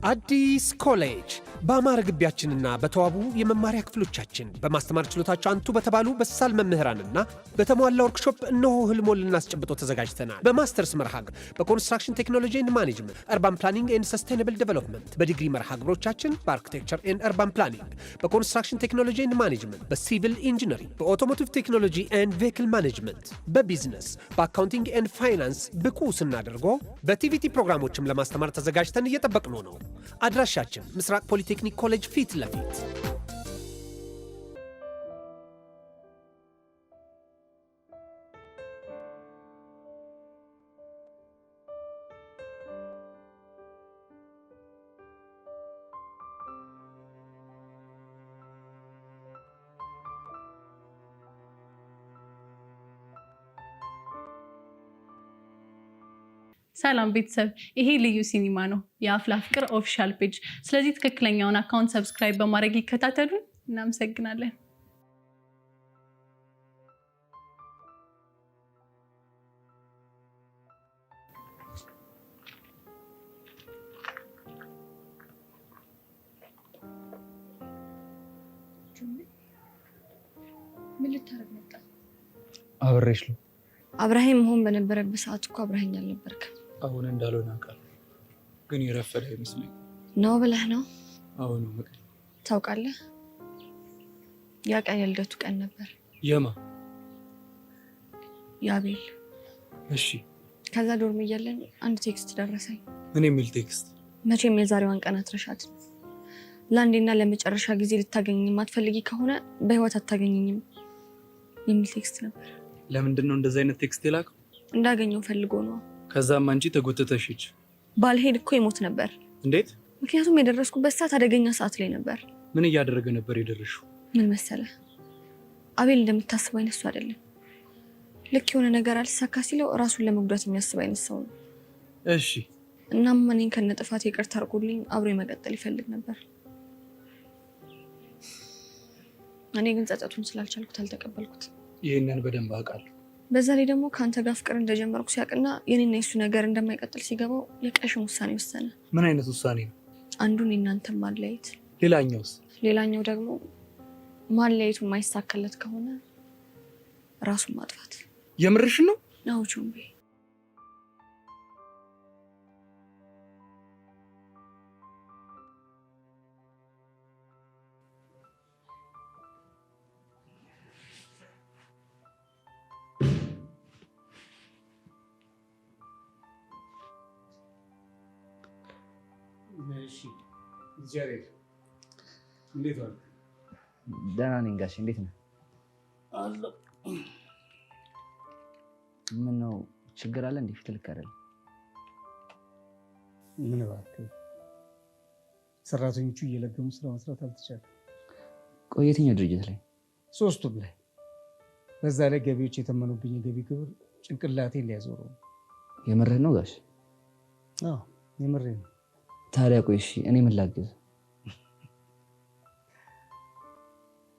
አዲስ ኮሌጅ በአማረ ግቢያችንና በተዋቡ የመማሪያ ክፍሎቻችን በማስተማር ችሎታቸው አንቱ በተባሉ በሳል መምህራንና በተሟላ ወርክሾፕ እነሆ ህልሞን ልናስጨብጦ ተዘጋጅተናል። በማስተርስ መርሃ ግብር በኮንስትራክሽን ቴክኖሎጂ ኤንድ ማኔጅመንት፣ አርባን ፕላኒንግ ኤንድ ሰስቴናብል ዴቨሎፕመንት፣ በዲግሪ መርሃ ግብሮቻችን በአርኪቴክቸር ኤንድ አርባን ፕላኒንግ፣ በኮንስትራክሽን ቴክኖሎጂ ኤንድ ማኔጅመንት፣ በሲቪል ኢንጂነሪንግ፣ በኦቶሞቲቭ ቴክኖሎጂ ኤንድ ቬሂክል ማኔጅመንት፣ በቢዝነስ፣ በአካውንቲንግ ኤንድ ፋይናንስ ብቁ ስናደርጎ በቲቪቲ ፕሮግራሞችም ለማስተማር ተዘጋጅተን እየጠበቅነው ነው። አድራሻችን ምስራቅ ፖሊቴክኒክ ኮሌጅ ፊት ለፊት። ሰላም ቤተሰብ፣ ይሄ ልዩ ሲኒማ ነው፣ የአፍላ ፍቅር ኦፊሻል ፔጅ። ስለዚህ ትክክለኛውን አካውንት ሰብስክራይብ በማድረግ ይከታተሉን። እናመሰግናለን። ምን ልታረግ መጣ? አብሬሽ ነው። አብራሂም መሆን በነበረበት ሰዓት እኮ አብራሂኝ አልነበርክም። አሁን እንዳልሆነ አውቃለሁ፣ ግን የረፈደ አይመስለኝ ነው ብለህ ነው? አሁን ነው። ታውቃለህ፣ ያ ቀን የልደቱ ቀን ነበር። የማ? የአቤል። እሺ። ከዛ ዶርም እያለን አንድ ቴክስት ደረሰኝ። ምን የሚል ቴክስት? መቼም የዛሬዋን ቀን አትረሻትም። ለአንዴና ለመጨረሻ ጊዜ ልታገኘኝ የማትፈልጊ ከሆነ በህይወት አታገኘኝም የሚል ቴክስት ነበር። ለምንድን ነው እንደዚህ አይነት ቴክስት የላከው? እንዳገኘው ፈልጎ ነው። ከዛም አንቺ ተጎተተሽ ሂጅ። ባልሄድ እኮ ይሞት ነበር። እንዴት? ምክንያቱም የደረስኩበት ሰዓት አደገኛ ሰዓት ላይ ነበር። ምን እያደረገ ነበር የደረሽው? ምን መሰለህ፣ አቤል እንደምታስበው አይነት ሰው አይደለም። ልክ የሆነ ነገር አልሳካ ሲለው ራሱን ለመጉዳት የሚያስብ አይነት ሰው ነው። እሺ። እናም እኔን ከነጥፋት ይቅርታ አድርጎልኝ አብሮ መቀጠል ይፈልግ ነበር። እኔ ግን ጸጸቱን ስላልቻልኩት አልተቀበልኩት። ይህንን በደንብ አውቃለሁ። በዛ ላይ ደግሞ ከአንተ ጋር ፍቅር እንደጀመርኩ ሲያውቅና የኔና የሱ ነገር እንደማይቀጥል ሲገባው የቀሽም ውሳኔ ወሰነ። ምን አይነት ውሳኔ ነው? አንዱን የእናንተን ማለያየት፣ ሌላኛውስ? ሌላኛው ደግሞ ማለያየቱ የማይሳካለት ከሆነ ራሱን ማጥፋት። የምርሽ ነው? አዎ ቹምቤ። እሺ ጃሬድ እንዴት ዋልክ? ደህና ነኝ ጋሽ፣ እንዴት ነህ? አለሁ። ምነው ችግር አለ እንዴ? ፊት ልክ አይደለም። ምን እባክህ፣ ሰራተኞቹ እየለገሙ ስራ መስራት አልተቻለም። ቆይ የትኛው ድርጅት ላይ? ሶስቱም ላይ። በዛ ላይ ገቢዎች የተመኑብኝ የገቢ ግብር ጭንቅላቴን ሊያዞረው። የምርህን ነው ጋሽ? አዎ የምሬን ነው። ታዲያ ቆይ እሺ፣ እኔ ምን ላግዝ?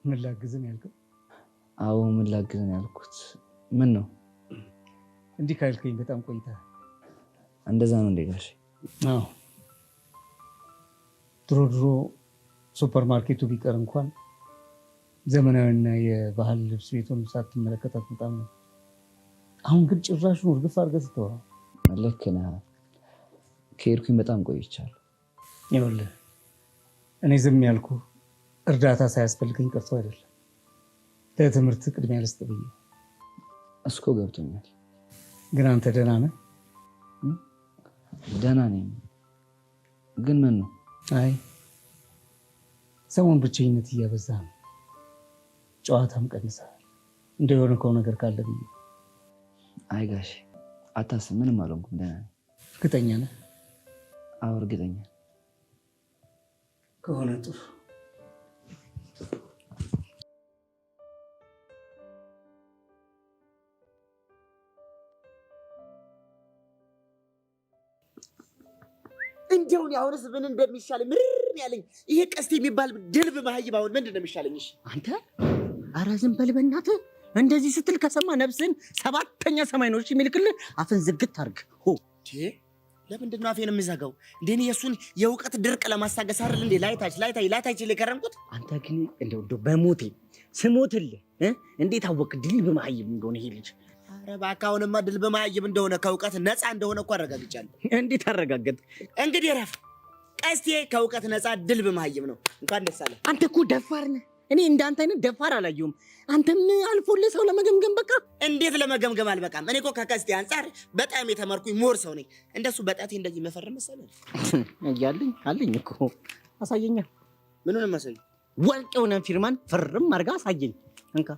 ምን ላግዝ ነው ያልከው? አዎ ምን ላግዝ ነው ያልኩት። ምን ነው እንዲህ ካልከኝ በጣም ቆይተሃል። እንደዛ ነው እንዴ ጋሽ? አዎ ድሮ ሱፐር ማርኬቱ ቢቀር እንኳን ዘመናዊና የባህል ልብስ ቤቱን ሳትመለከታት በጣም ነው። አሁን ግን ጭራሹን እርግፍ አድርገህ ስትተወው። ልክ ነህ። ከሄድኩኝ በጣም ቆይቻለሁ። ይኸውልህ እኔ ዝም ያልኩህ እርዳታ ሳያስፈልገኝ ቀርቶ አይደለም፣ ለትምህርት ቅድሚያ ልስጥ ብዬ። እስኮ ገብቶኛል። ግን አንተ ደህና ነህ? ደህና ነኝ። ግን ምን ነው? አይ ሰሞኑን ብቸኝነት እያበዛ ነው፣ ጨዋታም ቀንሰሃል። እንደሆነው ነገር ካለ ብዬ። አይ ጋሽ አታስብ፣ ምንም አልሆንኩም፣ ደህና ነኝ። እርግጠኛ ነህ? አዎ እርግጠኛ ከሆነ ጥሩ። እንደውን ያውርስ ምን እንደሚሻል ምርር ያለኝ ይሄ ቀስት የሚባል ድልብ ማህይብ አሁን ምንድን ነው የሚሻለኝ? እሺ አንተ ኧረ ዝም በል በእናትህ። እንደዚህ ስትል ከሰማ ነፍስን ሰባተኛ ሰማይ ነው እሺ የሚልክልህ። አፍን ዝግት አድርግ። ለምንድን ነው አፌን የምዘጋው? እንዴ የሱን የእውቀት ድርቅ ለማስታገስ አይደል እንዴ ላይታች ልከረምኩት። አንተ ግን እንደው በሞቴ ስሞትልህ እንዴት አወቅ ድል በመሀይብ እንደሆነ ይሄ ልጅ? ኧረ እባክህ አሁንማ ድል በመሀይብ እንደሆነ ከእውቀት ነፃ እንደሆነ እኮ አረጋግጫለሁ። እንዴት አረጋገጥ? እንግዲህ ረፍ ቀስቴ ከእውቀት ነፃ ድል በመሀይብ ነው። እንኳን ደስ አለህ። አንተ እኮ ደፋር ነህ። እኔ እንዳንተ አይነት ደፋር አላየሁም። አንተም አልፎልህ ሰው ለመገምገም በቃ። እንዴት ለመገምገም አልበቃም? እኔ እኮ ከቀስቴ አንጻር በጣም የተማርኩኝ ሞር ሰው ነኝ። እንደሱ በጣቴ እንደዚህ መፈረም መሰለህ? እያለኝ አለኝ እኮ አሳየኛ። ምኑንም መሰለኝ ወርቅ የሆነ ፊርማን ፍርም አድርጋ አሳየኝ። እንካ።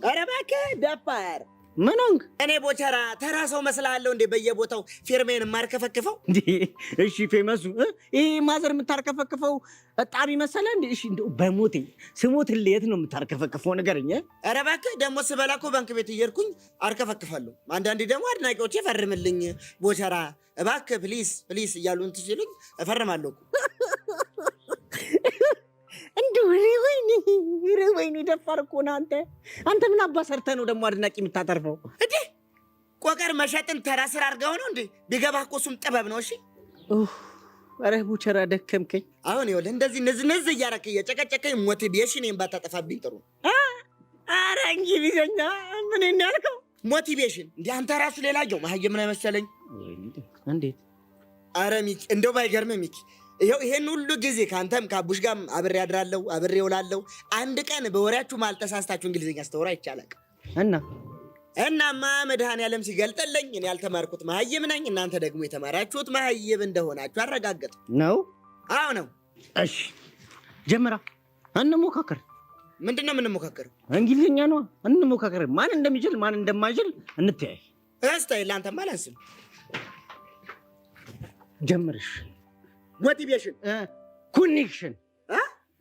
ኧረ እባክህ ደፋር ምን ሆንክ? እኔ ቦቸራ ተራ ሰው መስላለሁ እንዴ? በየቦታው ፊርሜን የማርከፈክፈው እንዴ? እሺ ፌመሱ ይሄ ማዘር የምታርከፈክፈው ጣቢ መሰለህ እንዴ? እሺ እንደው በሞቴ ስሞትልህ የት ነው የምታርከፈክፈው ንገረኝ። ኧረ እባክህ ደግሞ ስበላ እኮ ባንክ ቤት እየሄድኩኝ አርከፈክፋለሁ። አንዳንዴ ደግሞ አድናቂዎቼ ፈርምልኝ ቦቸራ እባክህ ፕሊስ ፕሊስ እያሉ እንትን ሲሉኝ እፈርማለሁ እኮ። እንደው ወይኔ ደፋር እኮ ነህ አንተ። አንተ ምን አባ ሰርተህ ነው ደግሞ አድናቂ የምታተርፈው እንዴ? ቆቀር መሸጥን ተራ ስራ አድርገው ነው እንዴ? ቢገባህ እኮ እሱም ጥበብ ነው። እሺ ኧረ ቡቸራ ደከምከኝ። አሁን ይኸውልህ እንደዚህ ንዝንዝ እያደረክ እየጨቀጨቀኝ ሞቲቬሽን ባታጠፋብኝ ጥሩ። ኧረ እንግሊዘኛ ምን ያልከው? ሞቲቬሽን እንዲህ አንተ ራሱ ሌላየው መሀየም ነው መሰለኝ። እንዴት? ኧረ ሚኪ እንደው ባይገርምህ ሚኪ ይኸው ይሄን ሁሉ ጊዜ ከአንተም ከአቡሽ ጋርም አብሬ አድራለሁ አብሬ እውላለሁ። አንድ ቀን በወሬያችሁ ማልተሳስታችሁ እንግሊዝኛ ስተወራ ይቻላል። እናማ መድኃኔዓለም ሲገልጥልኝ እኔ ያልተማርኩት መሀይም ነኝ፣ እናንተ ደግሞ የተማራችሁት መሀይብ እንደሆናችሁ አረጋገጥ ነው። አዎ ነው። እሺ ጀምራ እንሞካከር። ምንድን ነው የምንሞካከረው? እንግሊዝኛ ነው እንሞካከር። ማን እንደሚችል ማን እንደማይችል እንተያይ። እስታይ ለአንተማ አላንስም። ጀምርሽ ሞቲቬሽን ኮኔክሽን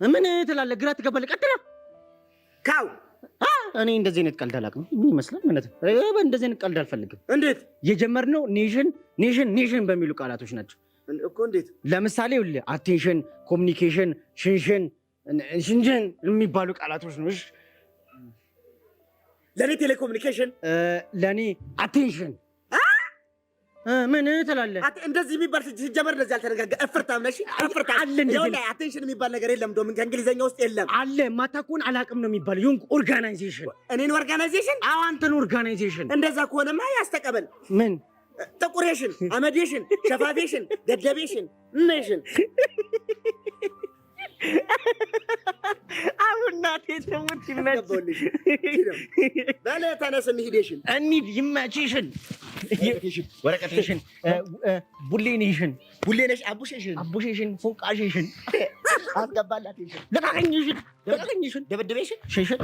ምን ትላለህ? ግራ ትገባለህ። ቀጥላ ካው እኔ እንደዚህ አይነት ቀልድ አላውቅም። ምን ይመስላል? እንደዚህ አይነት ቀልድ አልፈልግም። እንዴት? የጀመርነው ኔሽን በሚሉ ቃላቶች ናቸው እኮ። እንዴት? ለምሳሌ አቴንሽን፣ ኮሚኒኬሽን፣ ሽንሽን የሚባሉ ቃላቶች ነው። ለእኔ ቴሌኮሙኒኬሽን፣ ለእኔ አቴንሽን ምን ትላለህ? እንደዚህ የሚባል ሲጀመር እንደዚህ አልተነጋገ እፍርታም ነሽ። እፍርታ አለ እንደዚህ አቴንሽን የሚባል ነገር የለም። እንደውም ከእንግሊዘኛ ውስጥ የለም አለ። ማታውቁን አላውቅም ነው የሚባለው። ይሁን ኦርጋናይዜሽን። እኔን ኦርጋናይዜሽን? አዎ አንተን ኦርጋናይዜሽን። እንደዛ ከሆነማ ያስተቀበል። ምን ጥቁሬሽን፣ አመዴሽን፣ ሸፋፌሽን፣ ገደቤሽን፣ ኔሽን አሁን እናቴ ተሙት ይመችሽ። በለ ተነስ እንሂዴሽን እንሂድ። ይመችሽን። ወረቀቴሽን፣ ቡሌኔሽን፣ አቡሼሽን፣ ፎንቃሼሽን አስገባላትሽን፣ ለቃቀኝሽን፣ ደበደቤሽን፣ ሽሽን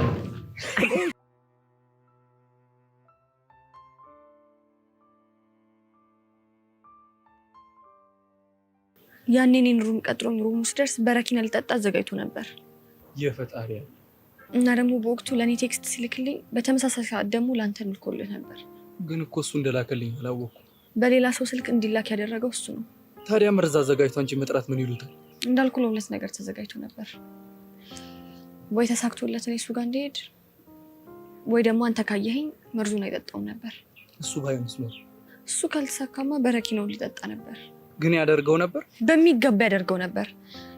ያኔ እኔን ሩም ቀጥሮኝ ሩም ውስጥ ደርስ በረኪና ልጠጣ አዘጋጅቶ ነበር። የፈጣሪ እና ደግሞ በወቅቱ ለእኔ ቴክስት ሲልክልኝ በተመሳሳይ ሰዓት ደግሞ ለአንተ ልኮልህ ነበር። ግን እኮ እሱ እንደላከልኝ አላወኩም። በሌላ ሰው ስልክ እንዲላክ ያደረገው እሱ ነው። ታዲያ መርዝ አዘጋጅቶ አንቺ መጥራት ምን ይሉታል? እንዳልኩ ለሁለት ነገር ተዘጋጅቶ ነበር። ወይ ተሳክቶለት እኔ እሱ ጋር እንዲሄድ፣ ወይ ደግሞ አንተ ካየኸኝ መርዙን አይጠጣውም ነበር። እሱ ባይሆንስ ነው? እሱ ካልተሳካማ በረኪናው ሊጠጣ ነበር። ግን ያደርገው ነበር፣ በሚገባ ያደርገው ነበር።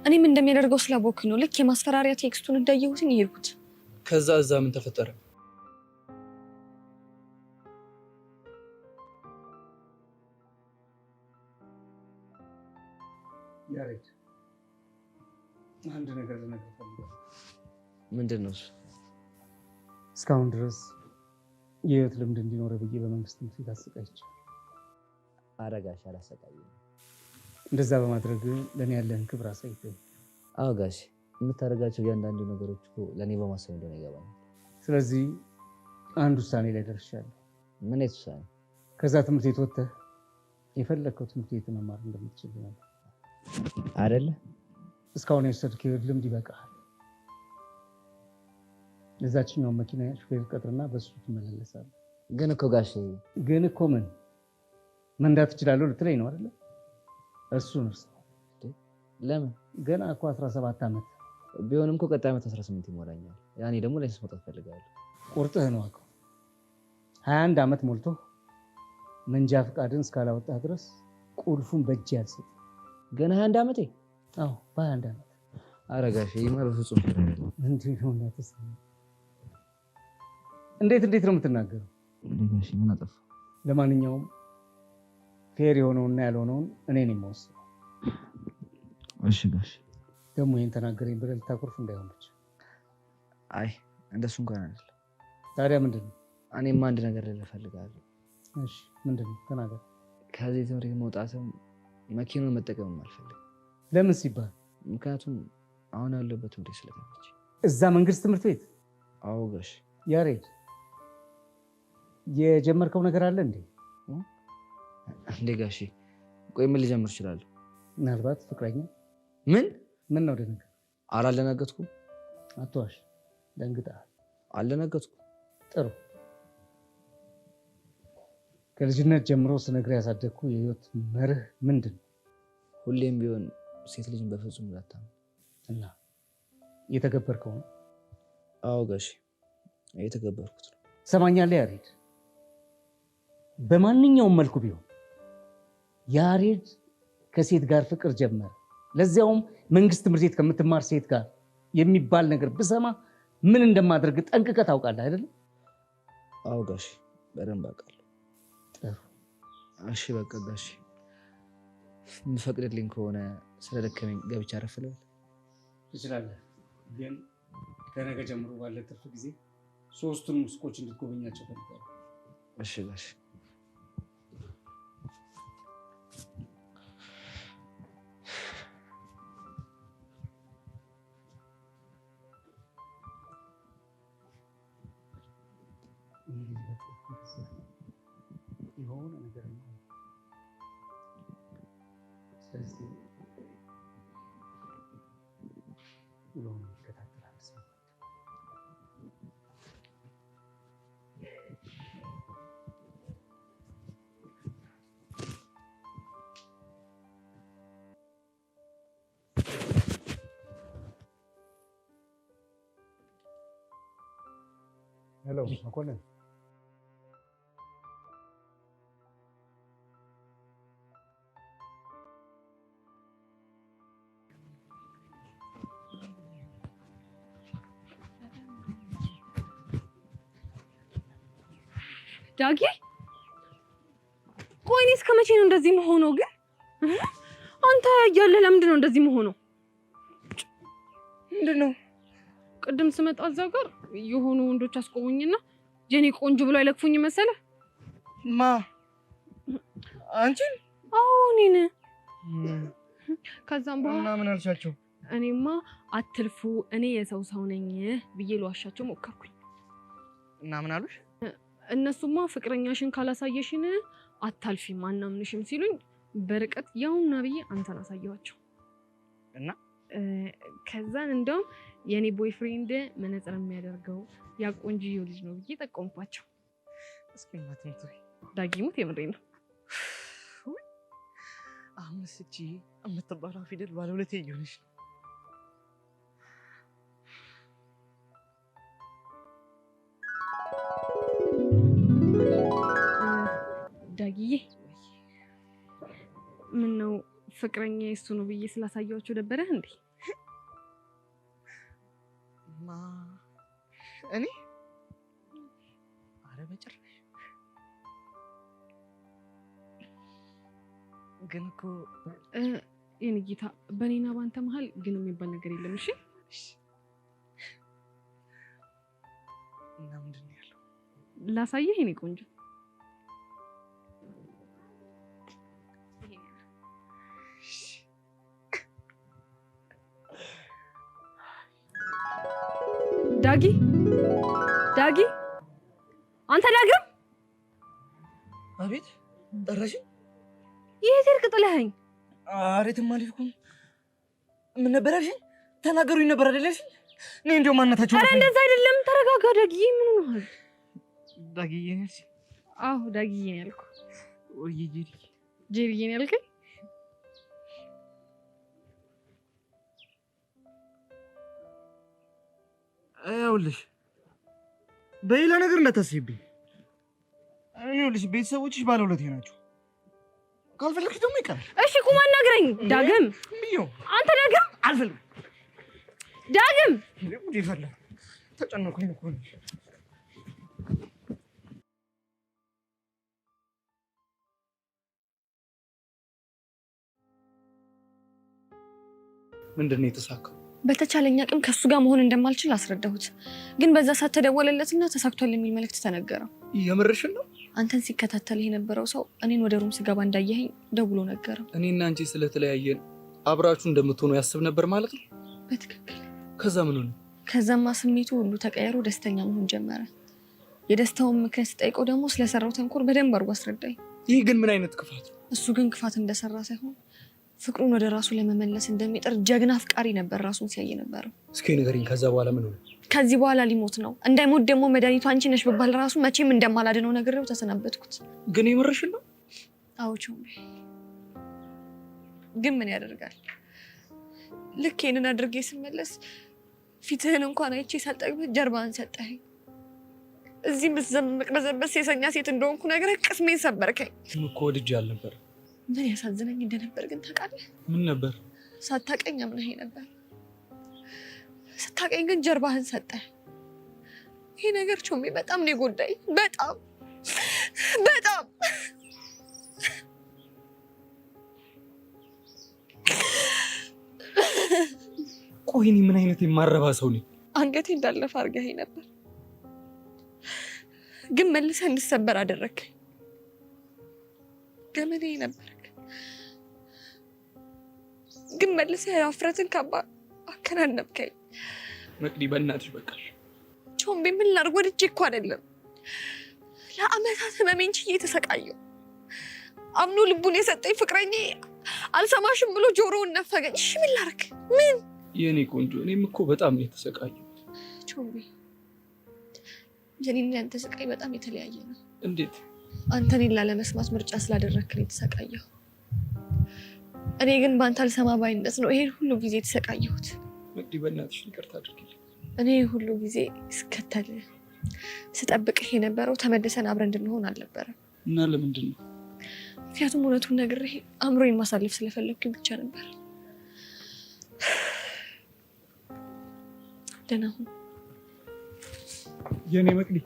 እኔም እንደሚያደርገው ስላወኩኝ ነው ልክ የማስፈራሪያ ቴክስቱን እንዳየሁትኝ ይሄድኩት። ከዛ እዛ ምን ተፈጠረ? ያሬድ አንድ ነገር ልነግርህ ፈልጋለሁ። ምንድን ነው እሱ? እስካሁን ድረስ የህይወት ልምድ እንዲኖረ ብዬ በመንግስት ትምህርት ቤት አሰቃይቻለሁ። አረጋሽ አላሰቃየም። እንደዛ በማድረግ ለእኔ ያለህን ክብር አሳይተኝ። አዎ ጋሽ፣ የምታደርጋቸው እያንዳንዱ ነገሮች እኮ ለእኔ በማሰብ እንደሆነ ይገባኛል። ስለዚህ አንድ ውሳኔ ላይ ደርሻለሁ። ምን አይነት ውሳኔ? ከዛ ትምህርት ቤት ወጥተህ የፈለግከው ትምህርት ቤት መማር እንደምትችል ነበር አይደለ? እስካሁን የወሰድከው የህይወት ልምድ ይበቃሃል። ለዛችኛውን መኪና ሹፌር ቀጥርና በሱ ትመላለሳለህ። ግን እኮ ጋሽ፣ ግን እኮ ምን መንዳት እችላለሁ ልትለኝ ነው አይደለ? እሱን እርሳው። ለምን? ገና እኮ 17 ዓመት ቢሆንም እኮ ቀጣይ ዓመት 18 ይሞላኛል። ያኔ ደግሞ ላይሰንስ መውጣት ፈልጋለሁ። ቁርጥህ ነው አውቀው። 21 ዓመት ሞልቶ መንጃ ፈቃድን እስካላወጣህ ድረስ ቁልፉን በእጅ ያልሰጥ። ገና 21 ዓመቴ? አዎ በ21 ዓመት። ኧረ ጋሼ ይማ በፍጹም እንዴት ነው እናትስ? እንዴት ነው የምትናገረው? ጋሼ ምን አጠፋ? ለማንኛውም ፌር የሆነውና ያልሆነውን እኔ ነኝ የምወስነው። እሺ ጋሼ። ደግሞ ይሄን ተናገረኝ ብለህ ልታኮርፍ እንዳይሆን ብቻ። አይ እንደሱ እንኳን አይደለም። ታዲያ ምንድን ነው? እኔማ አንድ ነገር ልልህ እፈልጋለሁ። እሺ ምንድን ነው? ተናገር። ከዚህ ትምህርት መውጣትም መኪናውን መጠቀምም አልፈልግም። ለምን ሲባል? ምክንያቱም አሁን ያለበት ትምህርት ስለተመቸኝ። እዛ መንግስት ትምህርት ቤት? አዎ ጋሼ። ያሬድ የጀመርከው ነገር አለ እንዴ? እንዴ ጋሼ? ቆይ ምን ልጀምር እችላለሁ? ምናልባት ፍቅረኛ? ምን ነው ደነገ? አልደነገጥኩም። አትዋሽ፣ ደንግጠሃል። አልደነገጥኩም። ጥሩ። ከልጅነት ጀምሮ ስነግርህ ያሳደግኩ የህይወት መርህ ምንድን ነው? ሁሌም ቢሆን ሴት ልጅን በፍጹም እንዳታምን። እና እየተገበርከው ነው? አዎ ጋሼ እየተገበርኩት ነው። ትሰማኛለህ ያሬድ? በማንኛውም መልኩ ቢሆን ያሬድ ከሴት ጋር ፍቅር ጀመረ፣ ለዚያውም መንግስት ትምህርት ቤት ከምትማር ሴት ጋር የሚባል ነገር ብሰማ ምን እንደማደርግ ጠንቅቀህ ታውቃለህ አይደለም? አዎ ጋሼ በደንብ አውቃለሁ። ጥሩ። እሺ በቃ ጋሼ የምፈቅድልኝ ከሆነ ስለደከመኝ ገብቼ አረፍ ልበል? ትችላለህ፣ ግን ከነገ ጀምሮ ባለ ትርፍ ጊዜ 3ቱን ሱቆች እንድትጎበኛቸው ፈልጋለሁ። እሺ ጋሼ። የሆነ ነገር ነው። ስለዚህ ውሎውን ይከታተላል። ሄሎ መኮንን። ዳጊ ቆይ እኔ እስከ መቼ ነው እንደዚህ መሆነው? ግን አንተ እያለህ ለምንድን ነው እንደዚህ መሆነው? ምንድን ነው? ቅድም ስመጣ እዛው ጋር የሆኑ ወንዶች አስቆሙኝና ጀኔ ቆንጆ ብሎ አይለክፉኝ መሰለ። ማ አንቺን? አዎ እኔን። ከዛም በኋላ እና ምን አልሻቸው? እኔማ አትልፉ እኔ የሰው ሰው ነኝ ብዬ ልዋሻቸው ሞከርኩኝ። እና ምን አሉሽ? እነሱማ ፍቅረኛሽን ካላሳየሽን አታልፊም አናምንሽም ሲሉኝ በርቀት ያውና ብዬ አንተን አሳየኋቸው። እና ከዛን እንደውም የኔ ቦይፍሬንድ መነጽር የሚያደርገው ያ ቆንጆዬው ልጅ ነው ብዬ ጠቆምኳቸው። እስኪ ማትንቱ ዳጊሙት የምሬን ነው። አሁንስ እቺ የምትባለው ፊደል ባለ ሁለቴ እየሆነች ነው። ዳጊዬ ምን ነው ፍቅረኛ እሱ ነው ብዬ ስላሳየኋቸው ደበረህ እንዴ? ማ እኔ? አረ በጭራሽ። ግን እኮ የኔ ጌታ በኔና ባንተ መሀል ግን የሚባል ነገር የለም። እሺ እና ምንድን ነው ያለው? ላሳየህ የኔ ቆንጆ። ዳጊ አንተ ዳግም። አቤት ጠራሽ? የት ሄድክ ጥለኸኝ? ኧረ የትም አልሄድኩም። ምን ነበር ያልሽኝ? ተናገሩኝ ነበር አይደለሽ? እኔ እንደው ማንነታቸው። ኧረ እንደዛ አይደለም። ተረጋጋ ዳጊ። ምን ሆነሃል? ዳጊዬ ነሽ? አዎ ዳጊዬ ነው ያልኩህ። ወይ ጄሪዬ ነው ያልከኝ? ይኸውልሽ በሌላ ነገር እንዳታስቢብኝ። ይኸውልሽ ቤተሰቦችሽ ባለውለቴ ናቸው። ካልፈለግሽ ደግሞ ይቀራል። እሺ ቁም አናግረኝ ዳግም። አንተ ዳግም አልፈልግም። ዳግም ይፈላ ተጨነኩኝ እኮ ነው። ምንድን ነው የተሳካው? በተቻለኝ አቅም ከሱ ጋር መሆን እንደማልችል አስረዳሁት። ግን በዛ ሰዓት ተደወለለትና ተሳክቷል የሚል መልእክት ተነገረው። የምርሽን ነው? አንተን ሲከታተል የነበረው ሰው እኔን ወደ ሩም ስገባ እንዳየኸኝ ደውሎ ነገረው። እኔና አንቺ ስለተለያየን አብራችሁ እንደምትሆኑ ያስብ ነበር ማለት ነው? በትክክል። ከዛ ምን ሆነ? ከዛማ ስሜቱ ሁሉ ተቀየሮ ደስተኛ መሆን ጀመረ። የደስታውን ምክንያት ስጠይቀው ደግሞ ስለሰራው ተንኮል በደንብ አድርጎ አስረዳኝ። ይህ ግን ምን አይነት ክፋት ነው? እሱ ግን ክፋት እንደሰራ ሳይሆን ፍቅሩን ወደ ራሱ ለመመለስ እንደሚጥር ጀግና አፍቃሪ ነበር ራሱን ሲያይ ነበረው። እስኪ ንገሪኝ፣ ከዛ በኋላ ምን ሆነ? ከዚህ በኋላ ሊሞት ነው። እንዳይሞት ደግሞ መድኃኒቱ አንቺ ነሽ ብባል ራሱ መቼም እንደማላድነው ነግሬው ተሰናበትኩት። ግን የምርሽን ነው? አዎ ቾምቤ፣ ግን ምን ያደርጋል፣ ልክ ይሄንን አድርጌ ስመለስ ፊትህን እንኳን አይቼ ሳልጠግብህ ጀርባህን ሰጠኸኝ። እዚህ ምትዘምቅ በዘበስ የሰኛ ሴት እንደሆንኩ ነግረህ ቅስሜን ሰበርከኝ። እኮ ወድጄ አልነበረ። ምን ያሳዝነኝ እንደነበር ግን ታውቃለህ? ምን ነበር? ሳታውቀኝ አምነኸኝ ነበር። ስታውቀኝ ግን ጀርባህን ሰጠህ። ይሄ ነገር ቾሜ በጣም ነው የጎዳኝ። በጣም በጣም ቆይ እኔ ምን አይነት የማረባ ሰው ነኝ? አንገቴ እንዳለፈ አድርገኸኝ ነበር፣ ግን መልሰህ እንድሰበር አደረግከኝ። ገመኔ ነበርክ፣ ግን መልሰህ የአፍረትን ካባ አከናነብከኝ። መቅዲ በእናትሽ በቃሽ። ቾምቤ ምን ላድርግ? ወድጄ እኮ አይደለም፣ ለአመታት ህመሜን ችዬ ተሰቃየሁ። አምኖ ልቡን የሰጠኝ ፍቅረኛ አልሰማሽም ብሎ ጆሮውን ነፈገኝ። እሺ ምን ላድርግ? ምን የኔ ቆንጆ፣ እኔም እኮ በጣም ነው የተሰቃየሁት። ቾምቤ የኔና ያንተ ስቃይ በጣም የተለያየ ነው። እንዴት? አንተ እኔን ላለመስማት ምርጫ ስላደረግክን የተሰቃየሁ፣ እኔ ግን በአንተ አልሰማ ባይነት ነው ይሄን ሁሉ ጊዜ የተሰቃየሁት። መቅዲ በእናትሽ ይቅርታ አድርጊልኝ። እኔ ሁሉ ጊዜ ስከተልህ ስጠብቅህ የነበረው ተመልሰን አብረን እንድንሆን አልነበረም። እና ለምንድን ነው? ምክንያቱም እውነቱን ነግሬህ አእምሮዬን ማሳለፍ ስለፈለግኩኝ ብቻ ነበር። ደህና ሁን የኔ መቅዲ።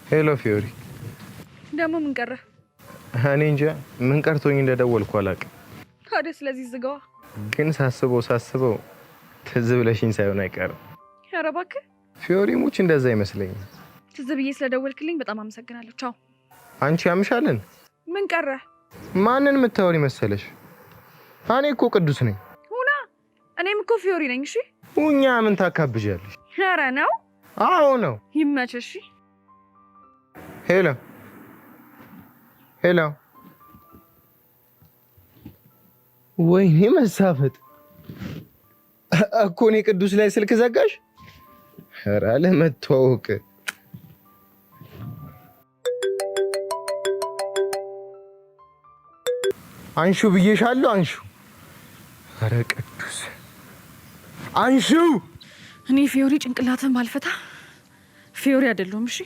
ሄሎ ፊዮሪ። ደግሞ ምን ቀረ? እኔ እንጃ ምን ቀርቶኝ እንደደወልኩ አላውቅም። ታዲያ ስለዚህ ዝጋዋ። ግን ሳስበው ትዝ ብለሽኝ ሳይሆን አይቀርም። ኧረ እባክህ ፊዮሪ ሙች እንደዛ አይመስለኝም። ትዝ ብዬ ስለደወልክልኝ በጣም አመሰግናለሁ። ቻው። አንቺ ያምሻልን? ምን ቀረ? ማንን የምታወሪ መሰለሽ? እኔ እኮ ቅዱስ ነኝ። ሁና እኔም እኮ ፊዮሪ ነኝ። እሺ ሁኛ ምን ታካብጃለሽ? ኧረ ነው። አዎ ነው። ይመችሽ። ሄሎ ሄሎ። ወይኔ መሳፈጥ እኮ እኔ ቅዱስ ላይ ስልክ ዘጋሽ? ኧረ ለመተዋወቅ አንሹ ብዬሻለሁ። አንሹ። ኧረ ቅዱስ አንሹ። እኔ ፊዮሪ ጭንቅላትን ባልፈታ ፊዮሪ አይደለሁም። እሺ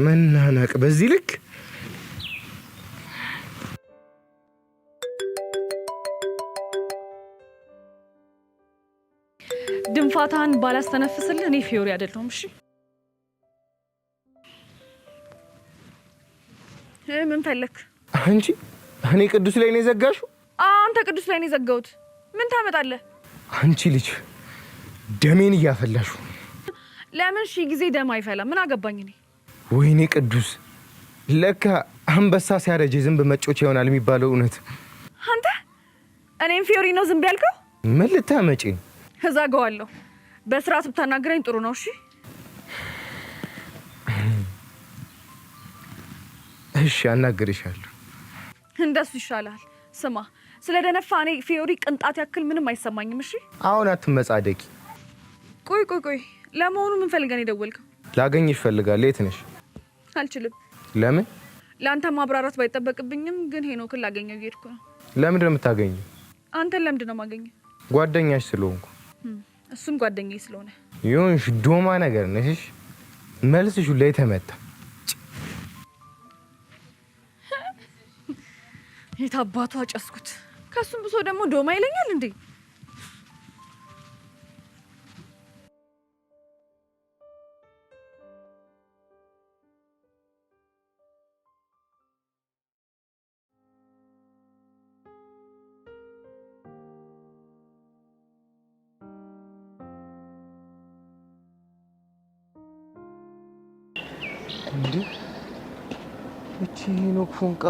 መናናቅ በዚህ ልክ ትንፋታን ባላስተነፍስልህ እኔ ፊዮሪ አይደለሁም። እሺ ምን ፈለክ? አንቺ እኔ ቅዱስ ላይ ነው የዘጋሽው? አንተ ቅዱስ ላይ ነው የዘጋሁት። ምን ታመጣለህ? አንቺ ልጅ ደሜን እያፈላሹ። ለምን ሺህ ጊዜ ደም አይፈላ? ምን አገባኝ እኔ። ወይኔ ቅዱስ፣ ለካ አንበሳ ሲያረጅ ዝንብ መጮች ይሆናል የሚባለው እውነት። አንተ እኔም ፊዮሪ ነው ዝንብ ያልከው? ምን ልታመጪ? እዛጋዋለሁ። በስርዓት ብታናግረኝ ጥሩ ነው። እሺ እሺ፣ አናግርሻለሁ። እንደሱ ይሻላል። ስማ፣ ስለደነፋ እኔ ፊዮሪ ቅንጣት ያክል ምንም አይሰማኝም። እሺ አሁን አትመጻደቂ። ቆይ፣ ለመሆኑ ምን ፈልገን የደወልከው? ላገኝሽ እፈልጋለሁ። የት ነሽ? አልችልም። ለምን? ለአንተ ማብራራት ባይጠበቅብኝም ግን ሄኖክን ላገኘው እየሄድኩ ነው። ለምንድን ነው የምታገኘው? አንተን ለምንድን ነው የማገኘው? ጓደኛሽ ስለሆንኩ። እሱም ጓደኛዬ ስለሆነ። ይሁንሽ፣ ዶማ ነገር ነሽ። መልስሽ ላይ ተመታ። የት አባቱ አጨስኩት። ከሱም ብሶ ደግሞ ዶማ ይለኛል እንዴ? እንዴ እቺ ሄኖክ ፎንቃ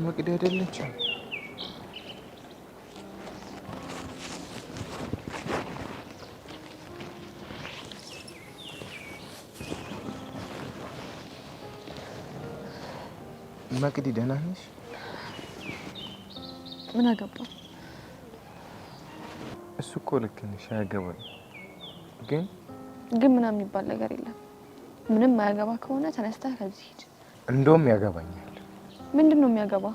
መቅዲ አይደለች? መቅዲ ደህና ነሽ? ምን አገባ? እሱ እኮ ልክ ነሽ፣ አያገባኝ። ግን ምናምን የሚባል ነገር የለም። ምንም ማያገባ ከሆነ ተነስተህ ከዚህ ሂድ። እንደውም ያገባኛል። ምንድነው የሚያገባ?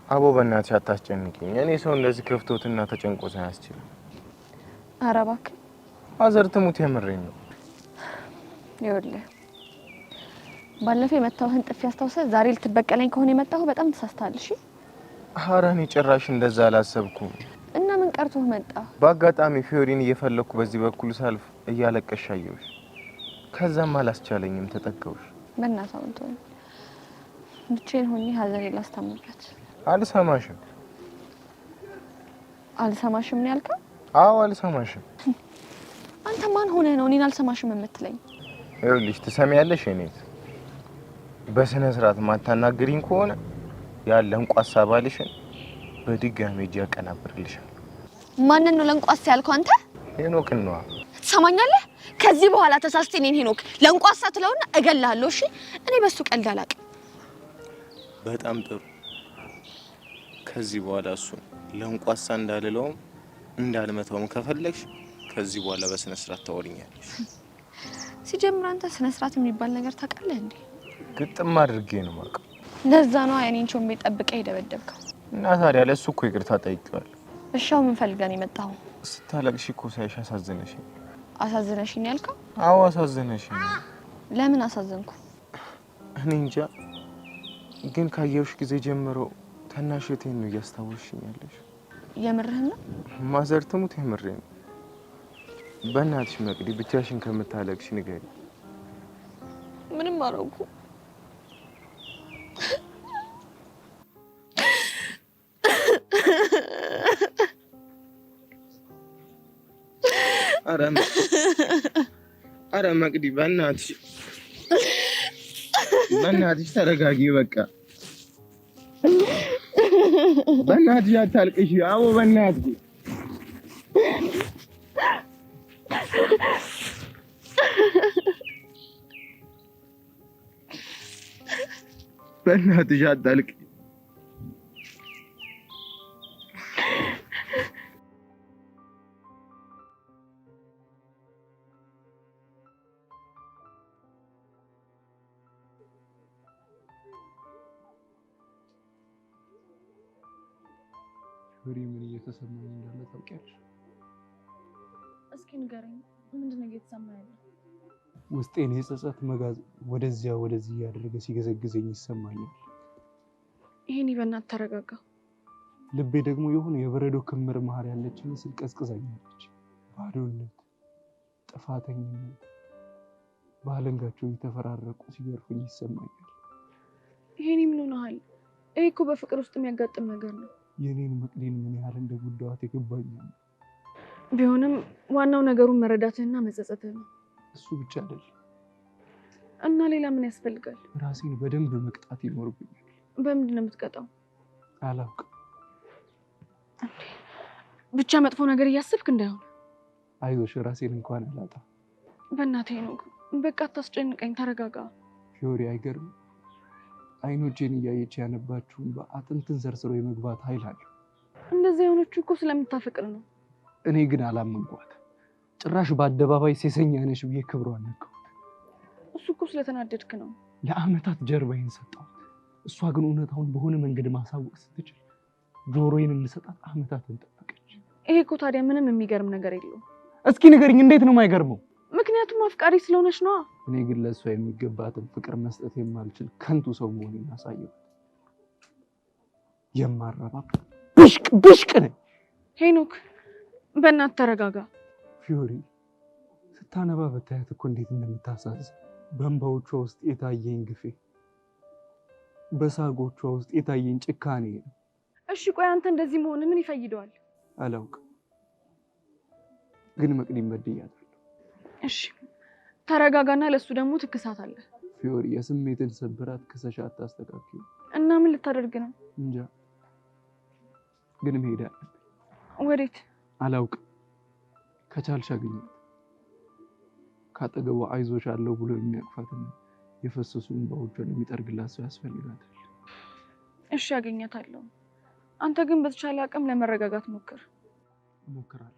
አቦ በእናትሽ አታስጨንቂኝ። እኔ ሰው እንደዚህ ከፍቶትና ተጨንቆ ሳያስችል። ኧረ እባክህ ማዘር ትሙት፣ የምሬን ነው። ይኸውልህ ባለፈው የመታሁህን ጥፊ አስታውሰህ ዛሬ ልትበቀለኝ ከሆነ የመጣሁ በጣም ተሳስተሃል። እሺ ኧረ እኔ ጭራሽ እንደዛ አላሰብኩም። እና ምን ቀርቶህ መጣ? በአጋጣሚ ፊዮሪን እየፈለኩ በዚህ በኩል ሳልፍ እያለቀሽ አየሁሽ። ከዛም አላስቻለኝም፣ ተጠጋሁሽ። በእናትህ አንተው ብቻዬን ሆኜ ሀዘኔን ላስታምበት። አልሰማሽም። አልሰማሽም ነው ያልከው? አዎ አልሰማሽም። አንተ ማን ሆነህ ነው እኔን አልሰማሽም የምትለኝ? ይኸውልሽ ትሰሚያለሽ፣ እኔት በስነ ስርዓት ማታናግሪኝ ከሆነ ያለን ቋሳ ባልሽን በድጋሚ እጅ ያቀናብርልሻል። ማንን ነው ለንቋሳ ያልከው አንተ? ሄኖክን ነዋ። ትሰማኛለህ? ከዚህ በኋላ ተሳስቴ እኔን ሄኖክ ለንቋሳ ትለውና እገልሃለሁ። እሺ እኔ በሱ ቀልድ አላውቅም። በጣም ጥሩ። ከዚህ በኋላ እሱ ለንቋሳ እንዳልለውም እንዳልመታውም ከፈለግሽ ከዚህ በኋላ በስነ ስርዓት ታወሪኛለሽ። ሲጀምር አንተ ስነ ስርዓት የሚባል ነገር ታውቃለህ እንዴ? ግጥም አድርጌ ነው የማውቀው። ለዛ ነው የኔን ቾምቤ ጠብቀህ የደበደብከው። እና ታዲያ ለእሱ እኮ ይቅርታ ጠይቄዋለሁ። እሻው ምን ፈልገን የመጣው? ስታለቅሽ እኮ ሳይሽ አሳዘነሽኝ። አሳዘነሽኝ ያልከው? አዎ አሳዘነሽኝ። ለምን አሳዘንኩ? እኔ እንጃ፣ ግን ካየሁሽ ጊዜ ጀምሮ ታናሽ እህቴን ነው እያስታወስሽኝ ያለሽ። የምርህን ነው? ማዘር ትሙት የምሬን ነው። በእናትሽ መቅዲ ብቻሽን ከምታለቅሽ ንገሪ። ምንም አረጉ። አረ መቅዲ በእናትሽ ተረጋጊ። በቃ በእናትሽ አታልቅሽ። አዎ በእናትሽ አታልቅሽ። ፍሬ ምን እየተሰማኝ እንዳለ ታውቂያለሽ? እስኪ ንገረኝ፣ ምንድን ነው እየተሰማ ያለው? ውስጤን የጸጸት መጋዝ ወደዚያ ወደዚህ እያደረገ ሲገዘግዘኝ ይሰማኛል። ይሄን በእናትህ ተረጋጋ። ልቤ ደግሞ የሆነ የበረዶ ክምር መሀል ያለች ምስል ቀዝቅዛኛለች። ባዶነት፣ ጥፋተኝነት ባለንጋቸው እየተፈራረቁ ሲገርፉኝ ይሰማኛል። ይሄኔ ምን ሆነሃል? ይሄ እኮ በፍቅር ውስጥ የሚያጋጥም ነገር ነው። የኔን መቅዲን ምን ያህል እንደጎዳዋት የገባኝ ቢሆንም ዋናው ነገሩን መረዳትህና መጸጸትህ ነው። እሱ ብቻ አይደለም። እና ሌላ ምን ያስፈልጋል? ራሴን በደንብ መቅጣት ይኖርብኛል። በምንድን ነው የምትቀጣው? አላውቅም። ብቻ መጥፎ ነገር እያስብክ እንዳይሆን። አይዞሽ፣ ራሴን እንኳን አላጣ። በእናትህ ነው። በቃ አታስጨንቀኝ፣ ተረጋጋ። ፊዮሪ፣ አይገርም? አይኖቼን እያየች ያነባችውን በአጥንትን ሰርስሮ የመግባት ኃይል አለው። እንደዛ የሆነችው እኮ ስለምታፈቅር ነው። እኔ ግን አላመንኳት። ጭራሽ በአደባባይ ሴሰኛ ነሽ ብዬ ክብሯን ነካሁት። እሱ እኮ ስለተናደድክ ነው። ለአመታት ጀርባዬን ሰጠሁት። እሷ ግን እውነታውን በሆነ መንገድ ማሳወቅ ስትችል ጆሮዬን እንድሰጣት አመታትን ጠበቀች። ይሄ እኮ ታዲያ ምንም የሚገርም ነገር የለውም። እስኪ ንገሪኝ፣ እንዴት ነው የማይገርመው? ምክንያቱም አፍቃሪ ስለሆነች ነዋ። እኔ ግን ለእሷ የሚገባትን ፍቅር መስጠት የማልችል ከንቱ ሰው መሆኔን አሳየሁት። የማረባ ብሽቅ ነኝ። ሄኖክ፣ በእናትህ ተረጋጋ። ፊዮሪ፣ ስታነባ በታያት እኮ እንዴት እንደምታሳዝን። በእንባዎቿ ውስጥ የታየኝ ግፌ፣ በሳጎቿ ውስጥ የታየኝ ጭካኔ ነው። እሺ ቆይ አንተ እንደዚህ መሆን ምን ይፈይደዋል? አላውቅም፣ ግን መቅዲን በድያታለሁ። እሺ ተረጋጋና ለሱ ደግሞ ትክሳት አለ። ፊዮሪ፣ የስሜትን ስብራት ክሰሻ አታስተካክዩ። እና ምን ልታደርግ ነው? እንጃ፣ ግን መሄድ አለብኝ። ወዴት? አላውቅም። ከቻልሽ አግኛት። ካጠገቧ አይዞሽ አለው ብሎ የሚያቅፋትና የፈሰሱ እንባዎቿን የሚጠርግላት ሰው ያስፈልጋታል። እሺ አገኛታለሁ። አንተ ግን በተቻለ አቅም ለመረጋጋት ሞክር። እሞክራለሁ።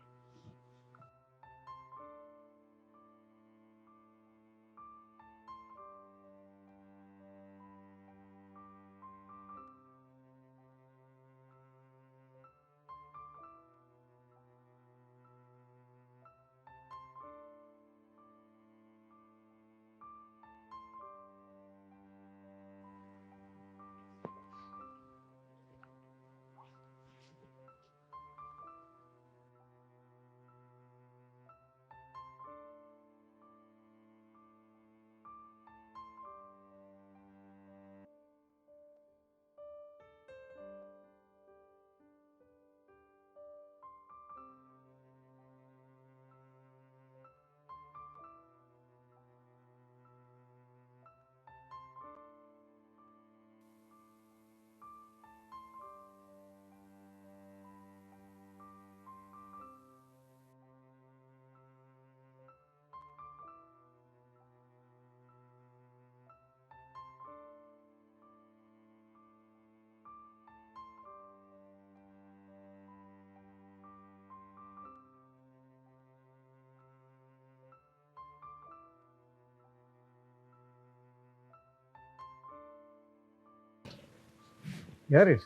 ያሬድ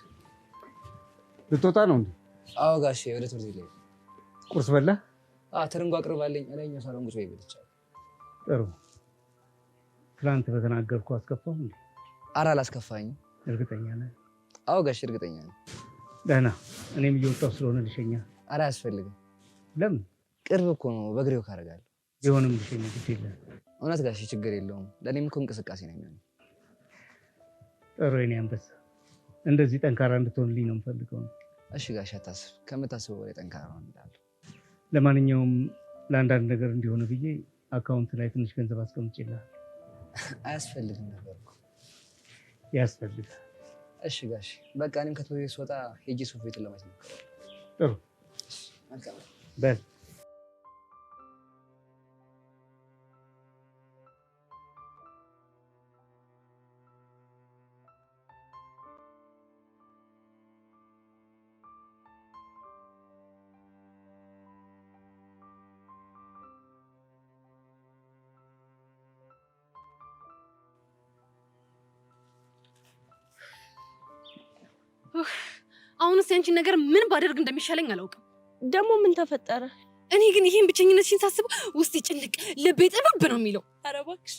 ልትወጣ ነው እንዴ? አዎ ጋሼ፣ ወደ ትምህርት ቤት ላይ። ቁርስ በላ? ትርንጎ አቅርባለኝ እላኛው ሳሎን ቁጭ ብያለሁ። ጥሩ። ትናንት በተናገርኩ አስከፋው እንዴ? ኧረ አላስከፋኝም። እርግጠኛ ነህ? አዎ ጋሼ፣ እርግጠኛ ነኝ። ደህና። እኔም እየወጣሁ ስለሆነ ልሸኛ። ኧረ አያስፈልግም። ለምን? ቅርብ እኮ ነው፣ በእግሬ ወክ አደርጋለሁ። ቢሆንም ልሸኛ ግድ የለም። እውነት ጋሼ፣ ችግር የለውም። ለእኔም እኮ እንቅስቃሴ ነው የሚሆነው። ጥሩ የኔ አንበሳ፣ እንደዚህ ጠንካራ እንድትሆንልኝ ነው የምፈልገው። እሺ ጋሼ፣ አታስብ። ከምታስበው በላይ ጠንካራ ነው እላለሁ። ለማንኛውም ለአንዳንድ ነገር እንዲሆነ ብዬ አካውንት ላይ ትንሽ ገንዘብ አስቀምጬልሃለሁ። አያስፈልግም ነበር እኮ። ያስፈልጋል። እሺ ጋሼ፣ በቃ እኔም ከትምህርት ቤት ስወጣ ሄጄ ሱፍ ቤቱን ለማየት ነው። ጥሩ በል። አሁንስ ያንቺን ነገር ምን ባደርግ እንደሚሻለኝ አላውቅም። ደግሞ ምን ተፈጠረ? እኔ ግን ይሄን ብቸኝነትሽን ሳስብ ውስጤ ጭንቅ፣ ልቤ ጥብብ ነው የሚለው። ኧረ እባክሽ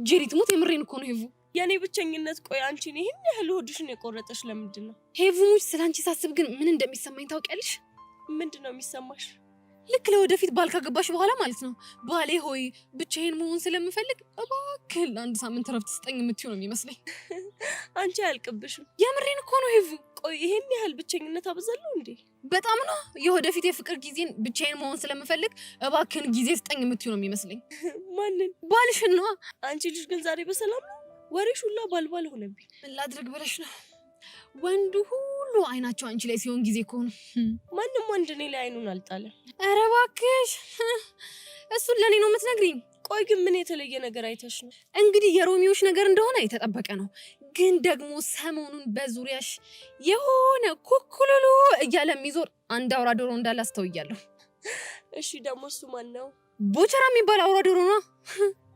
ጄሪት ሙት፣ የምሬን እኮ ነው ሄቡ። የኔ ብቸኝነት ቆይ አንቺን ይሄን ያህል ሆድሽን የቆረጠሽ ለምንድን ነው? ሄቡ ሙት፣ ስለ አንቺ ሳስብ ግን ምን እንደሚሰማኝ ታውቂያለሽ? ምንድን ነው የሚሰማሽ? ልክ ለወደፊት ባል ካገባሽ በኋላ ማለት ነው። ባሌ ሆይ ብቻዬን መሆን ስለምፈልግ እባክህ ለአንድ ሳምንት ረፍት ስጠኝ የምትይው ነው የሚመስለኝ። አንቺ አያልቅብሽም። የምሬን እኮ ነው ሄቭ። ቆይ ይሄን ያህል ብቸኝነት አበዛለሁ እንዴ? በጣም ነው። የወደፊት የፍቅር ጊዜን ብቻዬን መሆን ስለምፈልግ እባክህን ጊዜ ስጠኝ የምትይው ነው የሚመስለኝ። ማንን? ባልሽን ነዋ። አንቺ ልጅ ግን ዛሬ በሰላም ነው? ወሬሽ ሁላ ባልባል ሆነብኝ። ምን ላድርግ ብለሽ ነው? ወንዱ ሁሉ አይናቸው አንቺ ላይ ሲሆን ጊዜ እኮ ነው። ማንም ወንድ እኔ ላይ አይኑን አልጣለም። ኧረ እባክሽ እሱን ለእኔ ነው የምትነግሪኝ? ቆይ ግን ምን የተለየ ነገር አይተሽ ነው? እንግዲህ የሮሚዎች ነገር እንደሆነ የተጠበቀ ነው። ግን ደግሞ ሰሞኑን በዙሪያሽ የሆነ ኩኩሉሉ እያለ የሚዞር አንድ አውራ ዶሮ እንዳለ አስተውያለሁ። እሺ ደግሞ እሱ ማን ነው? ቦቸራ የሚባል አውራ ዶሮ ነው።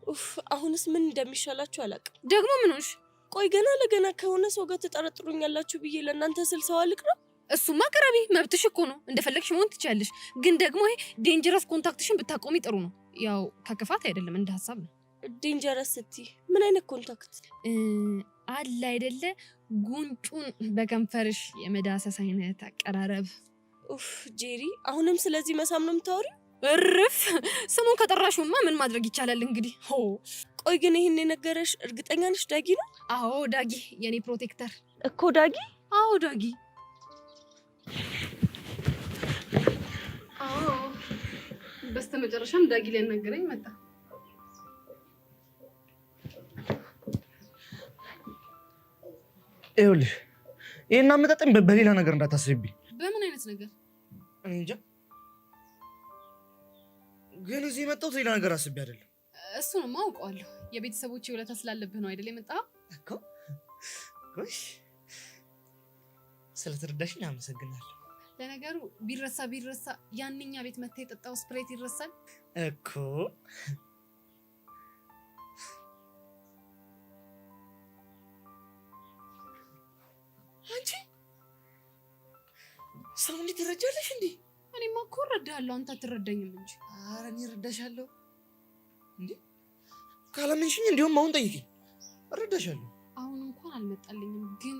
ኡፍ አሁንስ ምን እንደሚሻላችሁ አላውቅም። ደግሞ ምን ሆንሽ? ቆይ ገና ለገና ከሆነ ሰው ጋር ትጠረጥሩኛላችሁ ብዬ ለእናንተ ስል ሰው አልቅረብ? እሱማ ቅረቢ፣ መብትሽ እኮ ነው። እንደፈለግሽ መሆን ትችያለሽ። ግን ደግሞ ይሄ ዴንጀረስ ኮንታክትሽን ብታቆሚ ጥሩ ነው። ያው ከክፋት አይደለም፣ እንደ ሀሳብ ነው። ዴንጀረስ ስትይ ምን አይነት ኮንታክት አለ አይደለ? ጉንጩን በከንፈርሽ የመዳሰስ አይነት አቀራረብ። ኡፍ ጄሪ፣ አሁንም ስለዚህ መሳም ነው የምታወሪው? እርፍ! ስሙን ከጠራሽውማ ምን ማድረግ ይቻላል እንግዲህ። ቆይ ግን ይህን የነገረሽ እርግጠኛ ነሽ ዳጊ ነው? አዎ ዳጊ፣ የኔ ፕሮቴክተር እኮ ዳጊ። አዎ ዳጊ። አዎ በስተመጨረሻም ዳጊ ሊያናገረኝ መጣ። ይኸውልሽ ይሄን አመጣጠኝ በሌላ ነገር እንዳታስብኝ። በምን አይነት ነገር? እኔ እንጃ፣ ግን እዚህ የመጣሁት ሌላ ነገር አስቤ አይደለም። እሱንማ አውቀዋለሁ። የቤተሰቦቼ ውለታ ስላለብህ ነው አይደል የመጣኸው? እኮ ጎሽ፣ ስለተረዳሽኝ አመሰግናለሁ። ለነገሩ ቢረሳ ያንኛ ቤት መታ የጠጣው ስፕሬት ይረሳል እኮ። አንቺ ሰው እንዴት ትረጃለሽ እንዴ? እኔማ እኮ እረዳሃለሁ፣ አንተ አትረዳኝም እንጂ። ኧረ እኔ እረዳሻለሁ እንዴ። ካላመንሽኝ እንዲሁም አሁን ጠይቂኝ፣ እረዳሻለሁ። አሁን እንኳን አልመጣልኝም፣ ግን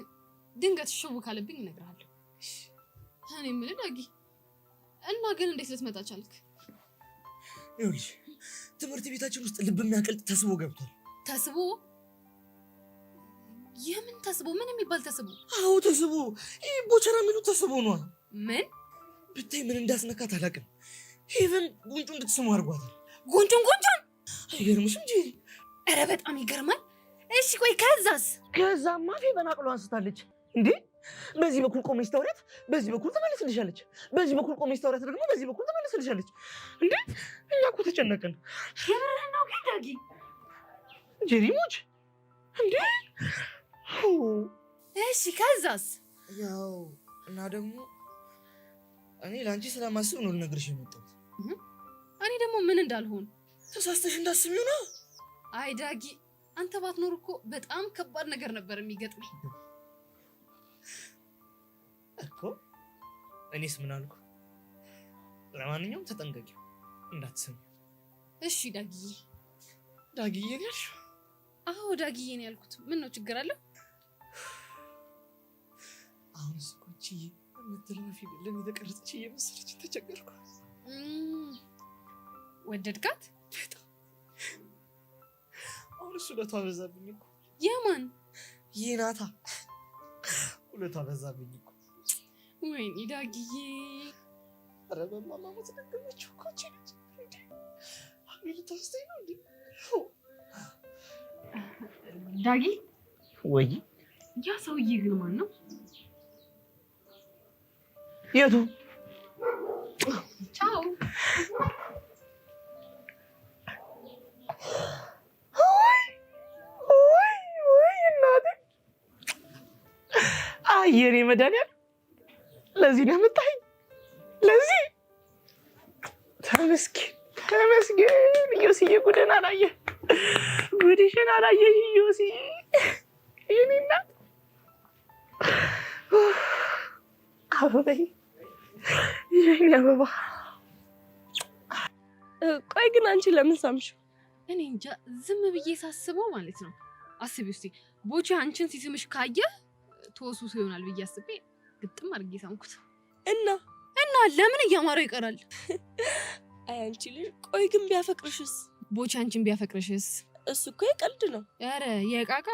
ድንገት ሽው ካለብኝ እነግርሃለሁ። እኔ የምልህ ዳጊ፣ እና ግን እንዴት ልትመጣ ቻልክ? ይኸውልሽ ትምህርት ቤታችን ውስጥ ልብ የሚያቀልጥ ተስቦ ገብቷል። ተስቦ? የምን ተስቦ? ምን የሚባል ተስቦ? አዎ ተስቦ፣ ይህ ቦቸራ የሚሉት ተስቦ ነዋ። ምን ብታይ ምን እንዳስነካት አላውቅም። ሄቨን ጉንጩ እንድትስሙ አድርጓታል። ጉንጩን? አይገርምሽም ጄሪ? ኧረ በጣም ይገርማል። እሺ ቆይ ከዛስ? ከዛማ ፌቨን አቅሎ አንስታለች እንዴ። በዚህ በኩል ቆመች ታውሪያት፣ በዚህ በኩል ተመልስልሻለች። በዚህ በኩል ቆመች ታውሪያት ደግሞ በዚህ በኩል ተመልስልሻለች። እንዴ እኛ እኮ ተጨነቅን። የምርህን ነው ግን ዳጊ? ጄሪ ሞች እንዴ። እሺ ከዛስ? ያው እና ደግሞ እኔ ለአንቺ ስለማስብ ነው ልነግርሽ የመጣሁት። እኔ ደግሞ ምን እንዳልሆን ተሳስተሽ እንዳስቢው ነው። አይ ዳጊ፣ አንተ ባትኖር እኮ በጣም ከባድ ነገር ነበር የሚገጥመኝ እኮ። እኔስ ምን አልኩ? ለማንኛውም ተጠንቀቂው እንዳትሰሚ። እሺ ዳጊዬ። ዳጊዬ ነው ያልሽው? አዎ ዳጊዬ ነው ያልኩት። ምን ነው ችግር አለው? አሁን ስቆቺ የምትለው ፊልም የተቀረጸች እየመሰለች ተቸገርኩ። ወደድካት? አሁን እሱ ውለቷ በዛብኝ እኮ። የማን? ይናታ ውለቷ በዛብኝ እኮ። ወይኔ ዳጊዬ። ኧረ በማማ ሞት ደገመችው እኮ እቺ ልጅ። እንዴ አሁን ልታስተኝ ነው እንዴ? ዳጊ ወይ ያ ሰውዬ ግን ማን ነው? የቱ? ቻው። ወይ እናቴ። አየኔ መድኃኒዓለም ለዚህ ነው የምታይኝ? ለዚህ ተመስገን። ዮስዬ ጉድን አላየህ፣ ጉድሽን አላየሽ ዮስዬ። የኔ እናት አበባዬ፣ የኔ አበባ። ቆይ ግን አንቺ ለምን ሳምሽው? እኔ እንጃ፣ ዝም ብዬ ሳስበው ማለት ነው። አስቢ እስቲ ቦቼ አንቺን ሲስምሽ ካየ ተወሱስ ይሆናል ብዬ አስቤ ግጥም አድርጌ ሳምኩት። እና እና ለምን እያማረው ይቀራል? አይ አንቺ ልጅ ቆይ ግን ቢያፈቅርሽስ? ቦቻ አንቺን ቢያፈቅርሽስ? እሱ እኮ የቀልድ ነው። ኧረ የቃቃ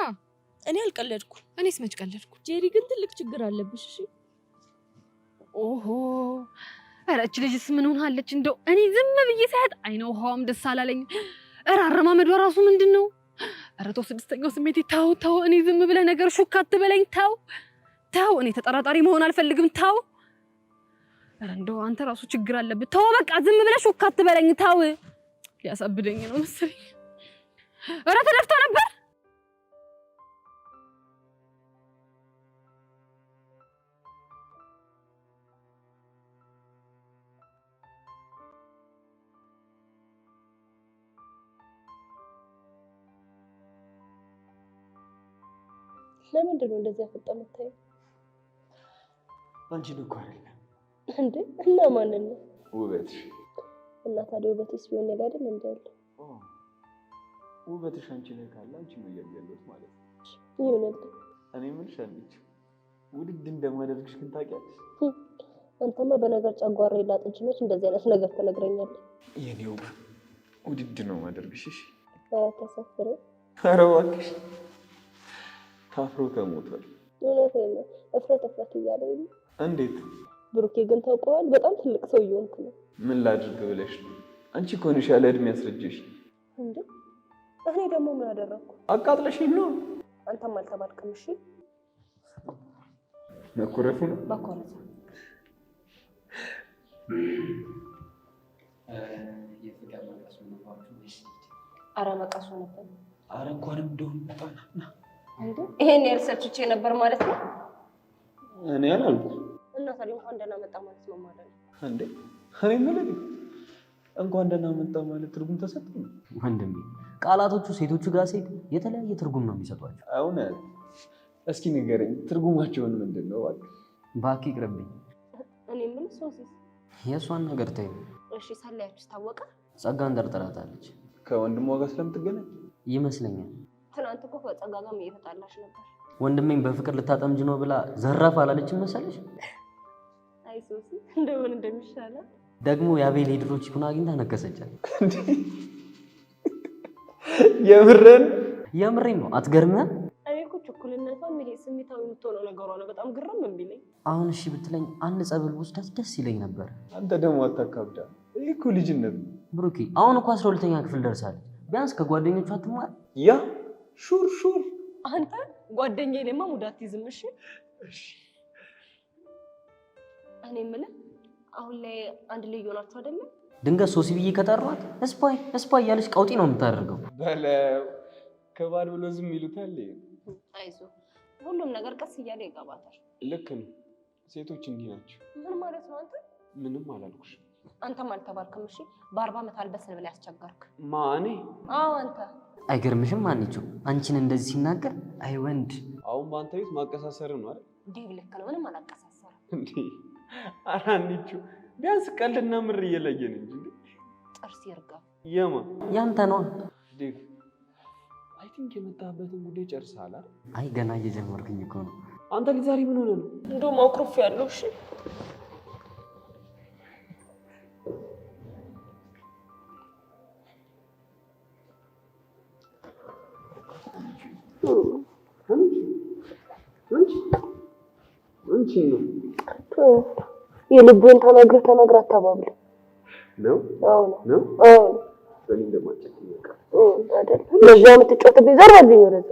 እኔ አልቀለድኩ። እኔስ መች ቀለድኩ? ጄሪ ግን ትልቅ ችግር አለብሽ። እሺ ኦሆ ኧረ እች ልጅስ ምን ሆናለች? እንደው እኔ ዝም ብዬ ሳያት አይነ ውሃዋም ደስ አላለኝ። ኧረ አረማመዷ ራሱ ምንድን ነው? ኧረ ተው ስድስተኛው ስሜቴ ተው። እኔ ዝም ብለህ ነገር ሹክ አትበለኝ። ተው እኔ ተጠራጣሪ መሆን አልፈልግም። ተው ኧረ እንደው አንተ ራሱ ችግር አለብህ። ተው በቃ ዝም ብለህ ሹክ አትበለኝ። ተው ሊያሳብደኝ ነው መሰለኝ። ኧረ ተደፍቶ ነበር። ለምንድን ነው እንደዚህ ያፈጠመው? አንቺን እኮ አይደለም እንዴ? እና ማንን ነው? ውበትሽ። እና ታዲያ ውበትሽ ቢሆን ነገር አይደል እንዴ? ውበትሽ አንቺ ላይ ካለ አንቺ ነው ያያለሁት ማለት ነው። ይሁን እኔ ምንሽ አለች ውድድ እንደማደርግሽ ግን ታውቂያለሽ? አንተማ በነገር ጨጓራ ይላጥ እንጂ መች እንደዚህ አይነት ነገር ትነግረኛለህ? የኔው ውድድ ነው ማደርግሽ። እሺ ተሰፍረ ኧረ እባክሽ ታፍሮ ተሞቷል። እውነቴን ነው። እፍረት እያለኝ ነው። እንዴት? ብሩኬ ግን ታውቀዋል፣ በጣም ትልቅ ሰው እየሆንክ ነው። ምን ላድርግ ብለሽ ነው? አንቺ እኮ ነሽ ያለ እድሜ ያስረጀሽ። እንዴ እኔ ደግሞ ምን አደረኩ? አቃጥለሽኝ ነው። አንተም አልተባልክም። እሺ መኮረፉ ነው ማኮረፍ። የፍቅር መቀሱ ነው። ኧረ መቀሱ ነበር። ኧረ እንኳንም እንደሆነ መጣና ይሄን ያልሰርችቼ ነበር ማለት ነው። እኔ አላልኩም። እና ታዲያ እንኳን ደህና መጣ ማለት ነው ማለት ነው እንዴ? እኔ ማለት እንኳን ደህና መጣ ማለት ትርጉም ተሰጠኝ ወንድሜ። ቃላቶቹ ሴቶቹ ጋር ሲሄድ የተለያየ ትርጉም ነው የሚሰጧቸው። እውነት? እስኪ ንገረኝ ትርጉማቸውን ምንድን ነው? እባክህ ይቅርብኝ። እኔ ምን ሶሲስ የእሷን ነገር ተይው። እሺ ሳላያችሁ ታወቀ? ጸጋን ጠርጥራታለች። ከወንድሟ ጋር ስለምትገናኝ ይመስለኛል። ትናንት እኮ ከጸጋ ጋር እየተጣላሽ ነበር። ወንድሜን በፍቅር ልታጠምጅ ነው ብላ ዘራፍ አላለችም መሰለሽ? አይ ሶሲ እንደምን እንደሚሻላት ደግሞ የአቤል ሄድሮች ይኩን አግኝታ ነከሰቻት። የምሬን ነው። አትገርምህም? እኔ እኮ ችኩልነቷን ይሄ ስሜታዊ የምትሆነው ነገሯ ነው በጣም ግርም የሚለኝ። አሁን እሺ ብትለኝ አንድ ጸበል ወስዳት ደስ ይለኝ ነበር። አንተ ደግሞ አታካብዳ። ይሄ እኮ ልጅነት ነው ብሩኬ። አሁን እኮ 12ኛ ክፍል ደርሳለች። ቢያንስ ከጓደኞቿ አትማር። ያ ሹር አንተ ጓደኛዬ ለማ ሙዳት ይዝም። እሺ እኔ የምልህ አሁን ላይ አንድ ልጅ ሆናችሁ አይደለም? ድንገት ሶሲ ብዬ ከጠሯት እስፓይ እያለች ቀውጢ ነው የምታደርገው። በለው ከባድ ብሎ ዝም ይሉታል። አይዞህ ሁሉም ነገር ቀስ እያለ ይገባታል። ልክ ነው። ሴቶች እንዲህ ናቸው። ምን ማለት ነው? አንተ ምንም አላልኩሽ። አንተም አልተባልክም። እሺ በ40 ዓመት አልበስል ብለህ ያስቸገርክ ማኔ? አዎ አንተ። አይገርምሽም? አንቺው አንቺን እንደዚህ ሲናገር አይ ወንድ። አሁን በአንተ ቤት ማቀሳሰር ነው አይደል? ዴቭ ልክ ነው። ምንም አላቀሳሰርም እንዴ? ኧረ አንቺው ቢያንስ ቀልድና ምር እየለየን እንጂ ጥርስ ይርጋ። የማ ያንተ ነው ዴቭ። አይ ቲንክ የመጣበትን ጉዳይ ጨርሰሃል አይደል? አይ ገና እየጀመርኩኝ እኮ ነው። አንተ ልጅ ዛሬ ምን ሆነ ነው? እንደውም አኩርፍ ያለው። እሺ አንቺ ነው የልብህን ተነግረህ አታባብል ነው? አዎ ነው። አዎ እኔ እንደማጨት ይወቃ አይደል? ለዛ የምትጫወትብኝ ዘራልኝ ወደዛ።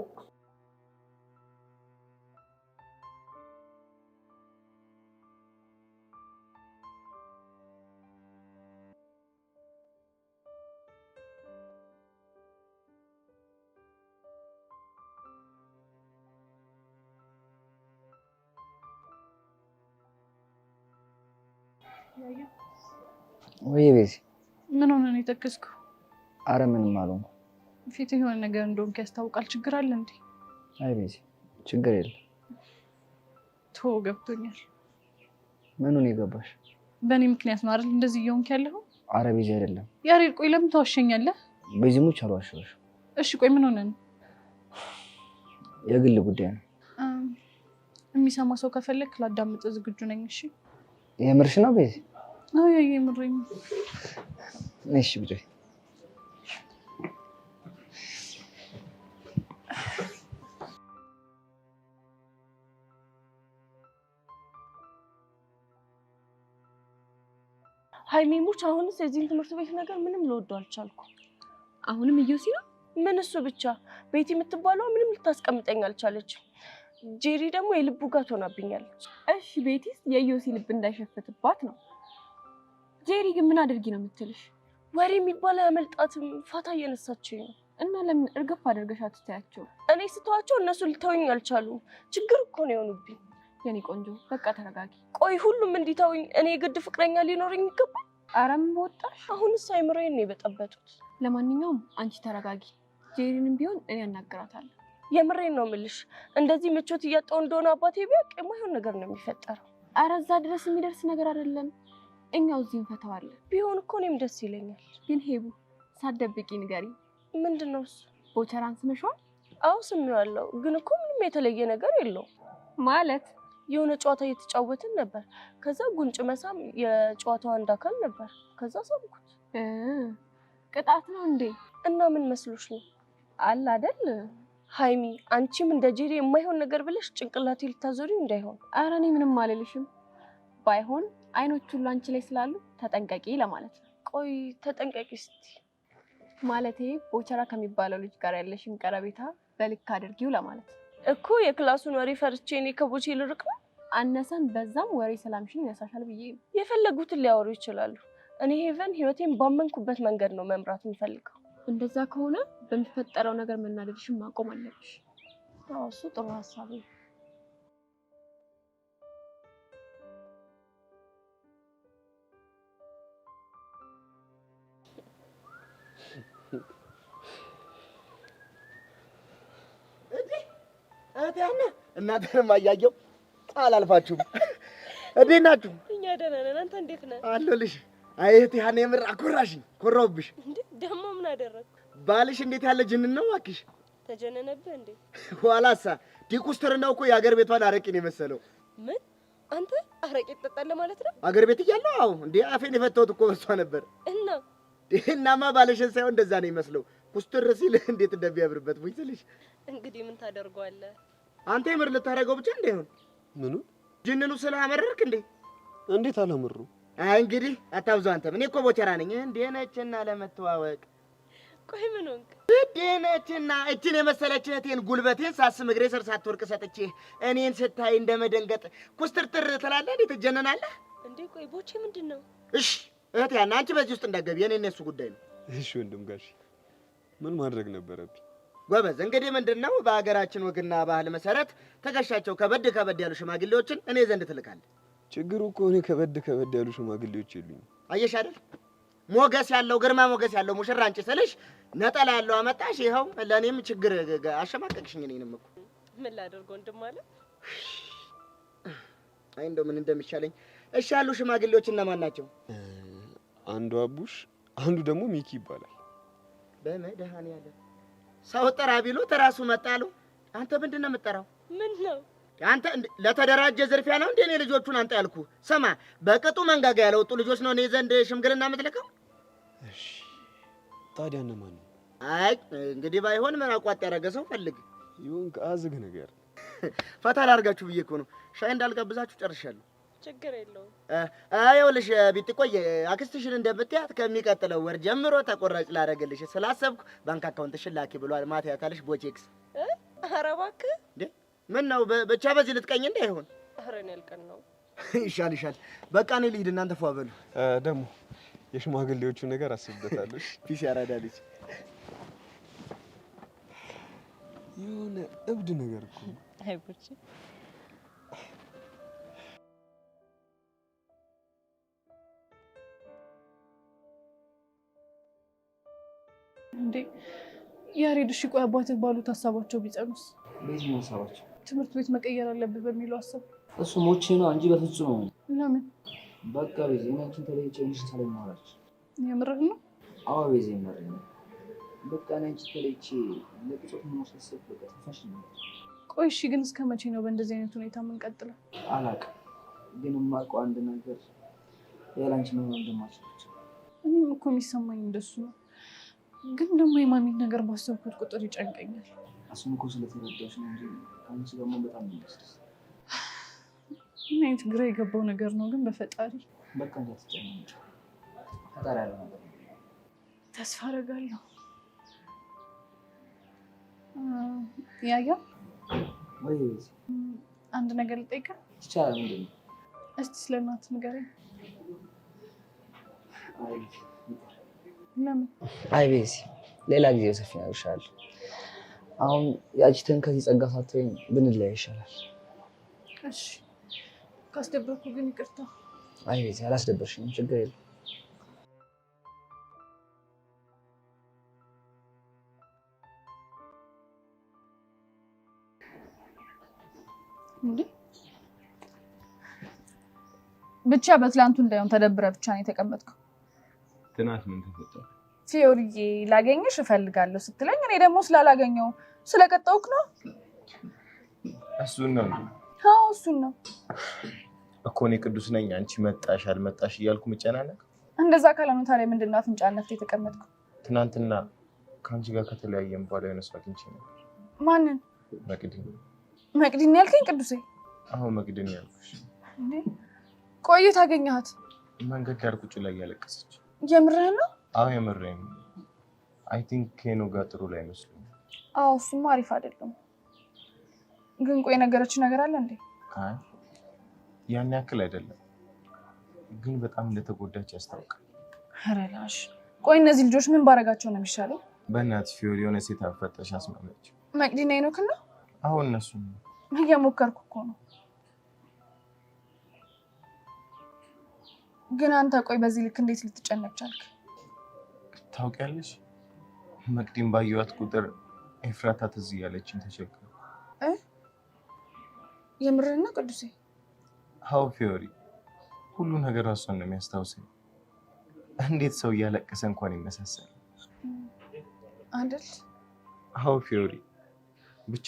ወይ ቤዚ ምን ሆነ ነው የተከስከው? አረ ምንም አልሆንኩም። ፊት የሆነ ነገር እንደሆንክ ያስታውቃል። ችግር አለ እንዴ? አይ ቤዚ ችግር የለም። ቶ ገብቶኛል። ምኑን የገባሽ? በእኔ ምክንያት ነው አይደል እንደዚህ እየሆንክ ያለኸው? አረ ቤዚ አይደለም። ያሬድ ቆይ ለምን ታዋሸኛለህ? ቤዚ ሙች አልዋሸሁሽ። እሺ ቆይ ምን ሆነ ነው? የግል ጉዳይ ነው። የሚሰማ ሰው ከፈለክ ላዳምጥ ዝግጁ ነኝ። እሺ የምርሽ ነው ቤዚ? አይ የምሬን ነው። እሺ ብቻ ሀይሚሙች አሁንስ የዚህን ትምህርት ቤት ነገር ምንም ልወደው አልቻልኩም። አሁንም እየው ሲሉ ምን እሱ ብቻ ቤቲ የምትባለው ምንም ልታስቀምጠኝ አልቻለችም። ጄሪ ደግሞ የልቡ ጋት ሆናብኛለች። እሺ ቤቲስ የዮሲ ልብ እንዳይሸፍትባት ነው። ጄሪ ግን ምን አድርጊ ነው የምትልሽ? ወሬ የሚባለው ያመልጣትም ፋታ እየነሳችኝ ነው። እና ለምን እርግፍ አድርገሽ አትተያቸው? እኔ ስተዋቸው እነሱ ልተውኝ አልቻሉም። ችግር እኮ ነው የሆኑብኝ። የኔ ቆንጆ በቃ ተረጋጊ። ቆይ ሁሉም እንዲተውኝ እኔ የግድ ፍቅረኛ ሊኖረኝ ይገባል? ኧረ ምን በወጣሽ። አሁንስ አይምሮዬን ነው የበጠበጡት። ለማንኛውም አንቺ ተረጋጊ። ጄሪንም ቢሆን እኔ አናግራታለሁ። የምሬን ነው የምልሽ። እንደዚህ ምቾት እያጣሁ እንደሆነ አባቴ ቢያውቅ የማይሆን ነገር ነው የሚፈጠረው። ኧረ እዛ ድረስ የሚደርስ ነገር አይደለም። እኛው እዚህ እንፈታዋለን። ቢሆን እኮ እኔም ደስ ይለኛል። ግን ሄቡ ሳትደብቂ ንገሪኝ። ምንድን ነው እሱ? ቦቸራን ስመሽዋል? አዎ ስሜዋለሁ፣ ግን እኮ ምንም የተለየ ነገር የለውም። ማለት የሆነ ጨዋታ እየተጫወትን ነበር። ከዛ ጉንጭ መሳም የጨዋታው አንድ አካል ነበር። ከዛ ሳምኩት። ቅጣት ነው እንዴ? እና ምን መስሎሽ ነው? አለ አይደል ሀይሚ፣ አንቺም እንደ ጄሪ የማይሆን ነገር ብለሽ ጭንቅላቴ ልታዞሪው እንዳይሆን። ኧረ እኔ ምንም አልልሽም። ባይሆን አይኖች ሁሉ አንቺ ላይ ስላሉ ተጠንቀቂ ለማለት ነው። ቆይ ተጠንቀቂ እስቲ ማለቴ ቦቸራ ከሚባለው ልጅ ጋር ያለሽን ቀረቤታ በልክ አድርጊው ለማለት እኮ። የክላሱን ወሬ ፈርቼ እኔ ከቦቼ ልርቅ ነው? አነሰን በዛም ወሬ ሰላምሽን ያሳሻል ብዬ ነው። የፈለጉትን ሊያወሩ ይችላሉ። እኔ ሄቨን ህይወቴን ባመንኩበት መንገድ ነው መምራት የምፈልገው። እንደዛ ከሆነ በሚፈጠረው ነገር መናደድሽን ማቆም አለብሽ። አዎ እሱ ጥሩ ሀሳብ ነው። እህቴና እናንተንም አያየው አላልፋችሁም። እንዴት ናችሁ? እኛ ደህና ነን። አንተ እንዴት ነህ? አለሁልሽ። አይ እህቴ ሀና የምር አኮራሽኝ፣ ኮራሁብሽ። እንዴ ደግሞ ምን አደረግኩ? ባልሽ እንዴት ያለ ጅንን ነው እባክሽ። ተጀነነብህ እንዴ? ኋላሳ ዲኩስትርናው እኮ የአገር ቤቷን አረቄን የመሰለው። ምን አንተ አረቄ ትጠጣለህ ማለት ነው? አገር ቤት እያለሁ አዎ። እንዴ አፌን የፈታሁት እኮ በሷ ነበር። እናማ ባልሽን ሳይሆን እንደዛ ነው ይመስለው። ኩስትር ሲል እንዴት እንደሚያምርበት ቡኝ ስልሽ። እንግዲህ ምን ታደርገዋለህ? አንተ የምር ልታደርገው ብቻ እንዳይሆን። ምኑ ጅንኑ ስላመረርክ እንዴ? እንዴት አላመሩ? አይ እንግዲህ አታብዛው አንተም። እኔ እኮ ቦቸራ ነኝ። እንዴ ነችና ለመተዋወቅ። ቆይ ምን ሆንክ? እንዴ ነችና እችን የመሰለች እህቴን ጉልበቴን ሳስም እግሬ ስር ሳትወርቅ ሰጥቼ እኔን ስታይ እንደመደንገጥ ኩስትርትር ትላለህ እንዴ? ትጀነናለህ እንዴ? ቆይ ቦቼ ምንድን ነው? እሺ እህቴ ሀና አንቺ በዚህ ውስጥ እንዳትገቢ፣ የኔ እነሱ ጉዳይ ነው። እሺ ወንድም ጋሽ ምን ማድረግ ነበረብኝ? ጎበዝ እንግዲህ ምንድነው በሀገራችን ወግና ባህል መሰረት ትከሻቸው ከበድ ከበድ ያሉ ሽማግሌዎችን እኔ ዘንድ ትልካለህ። ችግሩ እኮ እኔ ከበድ ያሉ ሽማግሌዎች የሉኝም። አየሽ አይደል? ሞገስ ያለው ግርማ ሞገስ ያለው ሙሽራ አንቺ ስልሽ ነጠላ ያለው አመጣሽ። ይኸው ለእኔም ችግር አሸማቀቅሽኝ። እኔንም እኮ ምን ላደርግ ወንድም አለ። አይ እንደው ምን እንደሚሻለኝ። እሺ ያሉ ሽማግሌዎች እነማን ናቸው? አንዱ አቡሽ፣ አንዱ ደግሞ ሚኪ ይባላል። በመድኃኒዓለም ሰው ጥራ ቢሉት እራሱ መጣሉ። አንተ ምንድን ነው የምትጠራው? ምን ነው አንተ? ለተደራጀ ዝርፊያ ነው እንዴ እኔ ልጆቹን አንተ ያልኩ? ስማ በቅጡ መንጋጋ ያለወጡ ልጆች ነው እኔ ዘንድ ሽምግልና የምትልከው? እሺ ታዲያ እነማን ነው? አይ እንግዲህ ባይሆን ምን አቋጥ ያደረገ ሰው ፈልግ። ይሁን ከአዝግ ነገር ፈታ ላድርጋችሁ ብዬ እኮ ነው። ሻይ እንዳልጋብዛችሁ ጨርሻለሁ። ችግር የለውም። ይኸውልሽ ቢጥቆይ አክስትሽን እንደምትያት ከሚቀጥለው ወር ጀምሮ ተቆራጭ ላደርግልሽ ስላሰብኩ ባንክ አካውንትሽን ላኪ ብሏል። ማታ ያታለሽ ቦቼክስ። ኧረ እባክህ እንዴ ምን ነው ብቻ በዚህ ልትቀኝ እንዳይሆን። ኧረ እኔ ያልቀን ነው። ይሻል። በቃ እኔ ልሂድ፣ እናንተ ፏ በሉ። ደግሞ የሽማግሌዎቹ ነገር አስብበታለሁ። ፒስ ያራዳልሽ የሆነ እብድ ነገር እኮ አይቦች እንዴ ያሬድ፣ እሺ ቆይ አባትህ ባሉት ሀሳባቸው ቢጸኑስ? በዚህ ሀሳባቸው ትምህርት ቤት መቀየር አለብህ በሚለው ሀሳብ እሱ ሞቼ ነው እንጂ በፍጹም ነው። ለምን? በቃ በዚህ እናንተን ተለይቼ እንሽ ሰላም ማራች። የምርህ ነው? አዎ በዚህ ነው። በቃ እናንቺ ተለይቼ ለቅጾት ነው ሰሰብ በቃ ተፋሽ ነው። ቆይ እሺ ግን እስከ መቼ ነው በእንደዚህ አይነት ሁኔታ የምንቀጥለው? አላውቅም፣ ግን የማውቀው አንድ ነገር ያላንቺ ምን እንደማልችል እኔም እኮ የሚሰማኝ እንደሱ ነው። ግን ደግሞ የማሚን ነገር ባሰብኩት ቁጥር ይጨንቀኛል። እሱን እኮ ስለተረዳሽ ነው እንጂ ከአንቺ ጋር መሆን በጣም ነው የሚያስደስት። ምን አይነት ግራ የገባው ነገር ነው ግን በፈጣሪ በቃ እንዳትጨናነቂ። ፈጣሪ ያለ ነገር ተስፋ አደርጋለሁ። ያያ ወይ አንድ ነገር ልጠይቅህ ይቻላል? ምንድን ነው? እስቲ ስለ እናትህ ንገረኝ። ለምን? አይ ቤዚ ሌላ ጊዜ ሰፊ እነግርሻለሁ። አሁን ያቺትን ከዚህ ጸጋ ሳትወኝ ብንለያይ ይሻላል። እሺ ካስደበርኩ ግን ይቅርታ። አይ ቤዚ አላስደበርሽኝም፣ ችግር የለም። እንዴ ብቻ በትላንቱ እንዳይሆን ተደብረ ብቻ ነው የተቀመጥከው። ትናንት ምን ተፈጠረ? ፊዮሪዬ ላገኝሽ እፈልጋለሁ ስትለኝ እኔ ደግሞ ስላላገኘው ስለቀጣውክ ነው። እሱን ነው አዎ እሱን ነው እኮ እኔ ቅዱስ ነኝ አንቺ መጣሽ አልመጣሽ እያልኩ መጨናነቅ። እንደዛ ካልሆነ ታዲያ ምንድን ነው አፍንጫነት የተቀመጥከው? ትናንትና ከአንቺ ጋር ከተለያየን በኋላ የሆነ ሰው አግኝቼ ነበር። ማንን? መቅዲን። መቅዲን ያልከኝ ቅዱሴ? አዎ መቅዲን ያልኩሽ። እንዴ ቆየት አገኘሃት? መንገድ ዳር ቁጭ ላይ ያለቀሰች። የምርህን ነው? አዎ የምሬን ነው። አይ ቲንክ ከኖ ጋር ጥሩ ላይ መስሎኝ። አዎ እሱማ አሪፍ አይደለም። ግን ቆይ ነገረች ነገር አለ እንዴ? አይ ያን ያክል አይደለም፣ ግን በጣም እንደተጎዳች ያስታውቃል። ኧረ ላሽ ቆይ እነዚህ ልጆች ምን ባረጋቸው ነው የሚሻለው? በእናትሽ ፊዮሪ የሆነ ሴት አፈጠሽ አስማማች። መቅዲና ይኖክና? አሁን እነሱ እየሞከርኩ እኮ ነው። ግን አንተ ቆይ በዚህ ልክ እንዴት ልትጨነቅ ቻልክ? ታውቂያለሽ መቅዲን ባየኋት ቁጥር ኤፍራታ ትዝ እያለችኝ ተቸገርኩ። የምርህን ነው ቅዱሴ? አዎ ፊዮሪ፣ ሁሉ ነገር እሷን ነው የሚያስታውሰኝ። እንዴት ሰው እያለቀሰ እንኳን ይመሳሰል አይደል? አዎ ፊዮሪ፣ ብቻ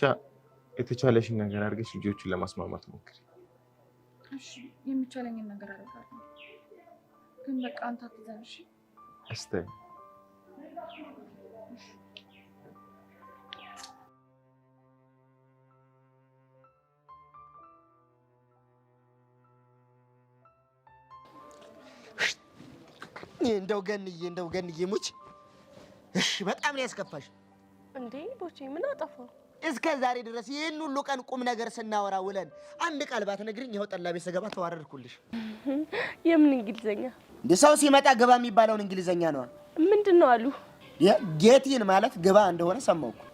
የተቻለሽን ነገር አድርገሽ ልጆቹን ለማስማማት ሞክሪ። እሺ የሚቻለኝን ነገር አደርጋለሁ። ግን በቃ አንተ አትዘን እሺ? አስተይ እንደው ገንዬ ሙች። እሺ በጣም ነው ያስከፋሽ። እንዴ ቦቼ ምን አጠፋው? እስከ ዛሬ ድረስ ይህን ሁሉ ቀን ቁም ነገር ስናወራ ውለን አንድ ቃል ባትነግሪኝ ይኸው ጠላ ቤት ስገባ ተዋረድኩልሽ። የምን እንግሊዘኛ? እንደ ሰው ሲመጣ ግባ የሚባለውን እንግሊዘኛ ነው። ምንድን ነው አሉ? ጌቲን ማለት ግባ እንደሆነ ሰማሁ እኮ።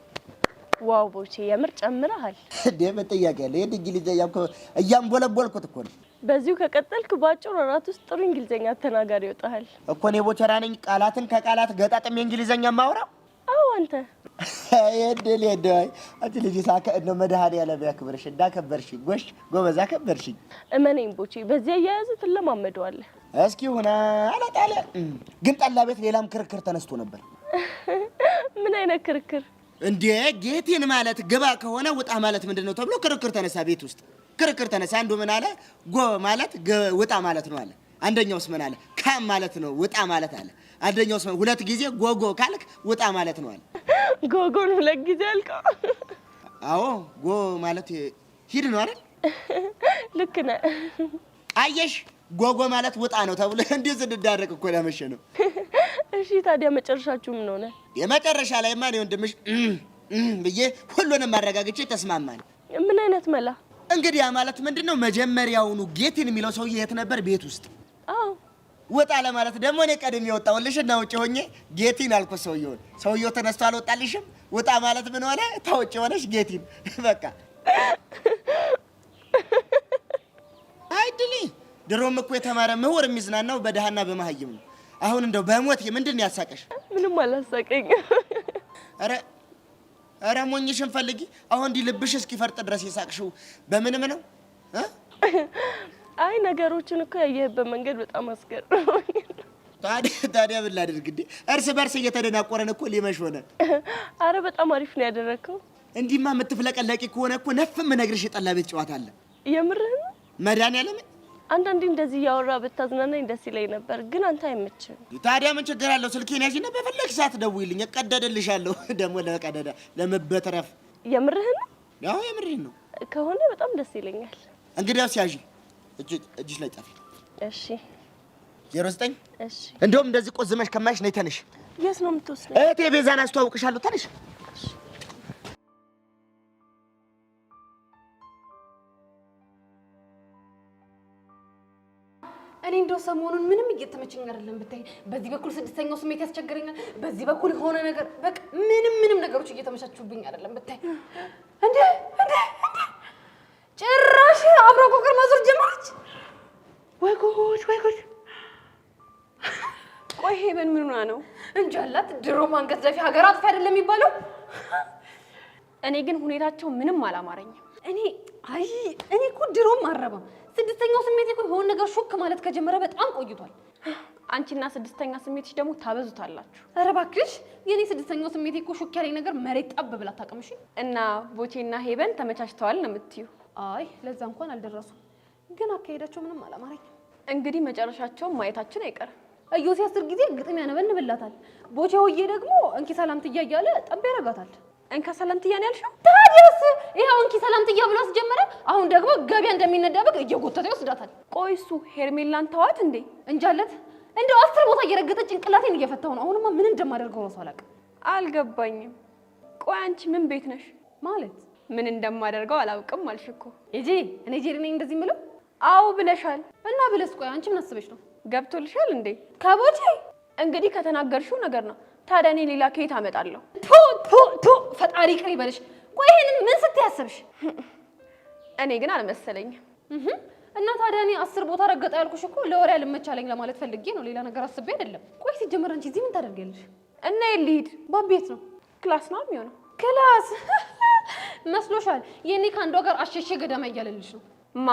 ዋው ቦቼ የምር ጨምረሃል። እንዴ በጥያቄ ያለ ይሄን እንግሊዘኛ እኮ እያንቦለቦልኩት እኮ ነው። በዚሁ ከቀጠልክ ባጭሩ ወራት ውስጥ ጥሩ እንግሊዘኛ ተናጋሪ ይወጣሃል እኮ። እኔ ቦቸራ ነኝ ቃላትን ከቃላት ገጣጥሜ እንግሊዘኛ ማውራው? አዎ አንተ የድል የደይ አንቺ ልጅ ሳከ ነው መድኃኒዓለም ያክብርሽ። እንዳከበርሽኝ ጎሽ ጎበዝ አከበርሽኝ። እመነኝ ቦቼ በዚህ አያያዝ ትለማመደዋለህ። እስኪ ሆና አላጣለ። ግን ጠላ ቤት ሌላም ክርክር ተነስቶ ነበር። ምን አይነት ክርክር? እንዴ ጌቲን ማለት ግባ ከሆነ ውጣ ማለት ምንድነው ተብሎ ክርክር ተነሳ። ቤት ውስጥ ክርክር ተነሳ። አንዱ ምን አለ? ጎ ማለት ውጣ ማለት ነው አለ። አንደኛውስ ምን አለ? ካም ማለት ነው ውጣ ማለት አለ። አንደኛውስ ሁለት ጊዜ ጎጎ ካልክ ውጣ ማለት ነው አለ። ጎጎን ሁለት ጊዜ አልከው? አዎ ጎ ማለት ሂድ ነው አይደል? ልክ ነህ። አየሽ ጎጎ ማለት ውጣ ነው ተብሎ እንዴ ዝንዳረቅ እኮ ያመሸ ነው። እሺ ታዲያ መጨረሻችሁ ምን ሆነ? የመጨረሻ ላይማ ነው ወንድምሽ ብዬ ሁሉንም ማረጋግጬ ተስማማን። ምን አይነት መላ? እንግዲህ ያ ማለት ምንድነው መጀመሪያውኑ ጌቲን የሚለው ሰውዬ የት ነበር? ቤት ውስጥ። አዎ ወጣ ለማለት ደግሞ እኔ ቀድሜ ወጣሁልሽ እና ውጭ ሆኜ ጌቲን አልኩት ሰውዬውን። ሰውዬው ተነስቶ አልወጣልሽም? ውጣ ማለት ምን ሆነ? ታውጭ ሆነሽ ጌቲን በቃ አይድሊ። ድሮም እኮ የተማረ ምሁር የሚዝናናው በደሃና በመሀይም ነው። አሁን እንደው በሞት ምንድን ያሳቀሽ? ምንም አላሳቀኝ። ኧረ ሞኝሽን ፈልጊ። አሁን እንዲህ ልብሽ እስኪፈርጥ ድረስ የሳቅሽው በምንም ነው? አይ ነገሮችን እኮ ያየህበት መንገድ በጣም አስገርሞኛል። ታዲያ ምን ላድርግ እንዴ? እርስ በርስ እየተደናቆረን እኮ ሊመሽ ሆነ። አረ በጣም አሪፍ ነው ያደረከው። እንዲህማ የምትፍለቀለቂ ከሆነ እኮ ነፍም ነግርሽ የጠላ ቤት ጨዋታ አለ። የምርህን? መድኃኒዓለም አንዳንዴ እንደዚህ እያወራ ብታዝናናኝ ደስ ይለኝ ነበር፣ ግን አንተ አይመችም። ታዲያ ምን ችግር አለው? ስልኬን ያዥና በፈለግሽ ሰዓት ደውይልኝ፣ እቀደድልሻለሁ። ደግሞ ለቀደደ ለመበተረፍ። የምርህን ነው? ያው የምርህን ነው ከሆነ በጣም ደስ ይለኛል። እንግዲያውስ ያዢ፣ እጅሽ ላይ ጣፊ። እሺ 09 እሺ። እንደውም እንደዚህ ቆዝመሽ ከማይሽ ነይ ተነሽ። የት ነው የምትወስደው? እህቴ ቤዛን አስተዋውቅሻለሁ፣ ተነሽ። እኔ እንደው ሰሞኑን ምንም እየተመቸኝ አይደለም ብታይ። በዚህ በኩል ስድስተኛው ስሜት ያስቸግረኛል፣ በዚህ በኩል የሆነ ነገር በቃ ምንም ነገሮች እየተመቻቹብኝ አይደለም ብታይ። እንዴ ጭራሽ አብሮ ኮከር ማዞር ጀመረች። ወይ ጉድ! ቆይ ሄበን ምን ሆና ነው? እንጃላት። ድሮ ማንገት ዘፊ ሀገር አጥፊ አይደለም የሚባለው። እኔ ግን ሁኔታቸው ምንም አላማረኝም። እኔ እኮ ድሮም አረባም ስድስተኛው ስሜት እኮ የሆነ ነገር ሹክ ማለት ከጀመረ በጣም ቆይቷል። አንቺና ስድስተኛ ስሜትሽ ደግሞ ታበዙታላችሁ። ኧረ እባክሽ የኔ ስድስተኛው ስሜት እኮ ሹክ ያለኝ ነገር መሬት ጠብ ብላ ታቀምሽ። እና ቦቼና ሄበን ተመቻችተዋል ነው የምትዩ? አይ ለዛ እንኳን አልደረሱም፣ ግን አካሄዳቸው ምንም አላማረኝም። እንግዲህ መጨረሻቸውን ማየታችን አይቀርም። እዮሴ 10 ጊዜ ግጥም ያነበንብላታል፣ ቦቼ ሆዬ ደግሞ እንኪ ሰላምትያ እያለ ጠብ ያረጋታል። እንካ ሰላምትያ ነው ያልሽው? ታዲያስ ይሄው እንኪ ሰላምትያ ብሎ አስጀመረ። አሁን ደግሞ ገበያ እንደሚነዳበቅ እየጎተተ ይወስዳታል። ቆይ እሱ ሄርሜላን ተዋት እንዴ? እንጃለት። እንደው 10 ቦታ እየረገጠ ጭንቅላቴን እየፈታው ነው። አሁንማ ምን እንደማደርገው ራሱ አላውቅም። አልገባኝም። ቆይ አንቺ ምን ቤት ነሽ ማለት? ምን እንደማደርገው አላውቅም አልሽ እኮ። እኔ ጄሪ ነኝ እንደዚህ የምለው? አዎ ብለሻል። እና ብለስ ቆይ አንቺ ምን አስበሽ ነው? ገብቶልሻል እንዴ? ከቦቼ እንግዲህ ከተናገርሽው ነገር ነው። ታዲያ እኔ ሌላ ከየት አመጣለሁ? ቱ ፈጣሪ ቅር ይበልሽ። ቆይ ይሄንን ምን ስትያስብሽ? እኔ ግን አልመሰለኝም። እና ታዲያ እኔ 10 ቦታ ረገጠ ያልኩሽ እኮ ለወሬ አልመቻለኝ ለማለት ፈልጌ ነው፣ ሌላ ነገር አስቤ አይደለም። ቆይ ሲጀመር አንቺ እዚህ ምን ታደርጊያለሽ? እና የልሂድ ባቤት ነው ክላስ ነው የሚሆነው። ክላስ መስሎሻል? የኔ ከአንዷ ጋር አሸሼ ገዳማ እያለልሽ ነው። ማ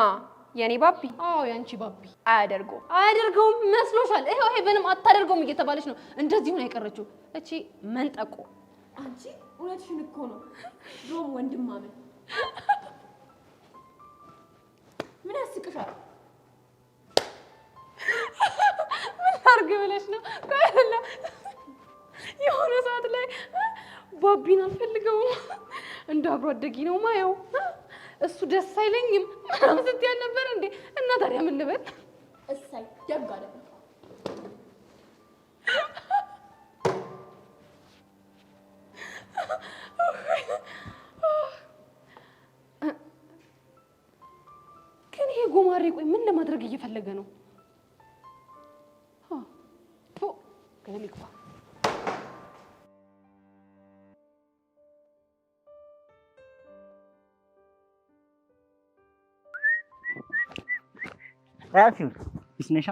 የኔ ባቢ? አዎ ያንቺ ባቢ። አያደርገውም መስሎሻል? ይሄው ሄበንም አታደርገውም እየተባለች ነው እንደዚሁ ነው የቀረችው እቺ መንጠቆ። አንቺ እውነትሽን እኮ ነው። ዶም ወንድማምን ምን ያስቅሻል? ምን አድርግ ብለሽ ነው? የሆነ ሰዓት ላይ ባቢን አልፈልገውም እንደ አብሮ አደጊ ነው ማየው፣ እሱ ደስ አይለኝም ምናምን ስትያል ነበር እንዴ? እና ታዲያ ምን ልበል? እሳይ ደጋለ ግን ይሄ ጎማሬ ቆይ ምን ለማድረግ እየፈለገ ነው? ገሊግባ አያፊው ቢስነሻ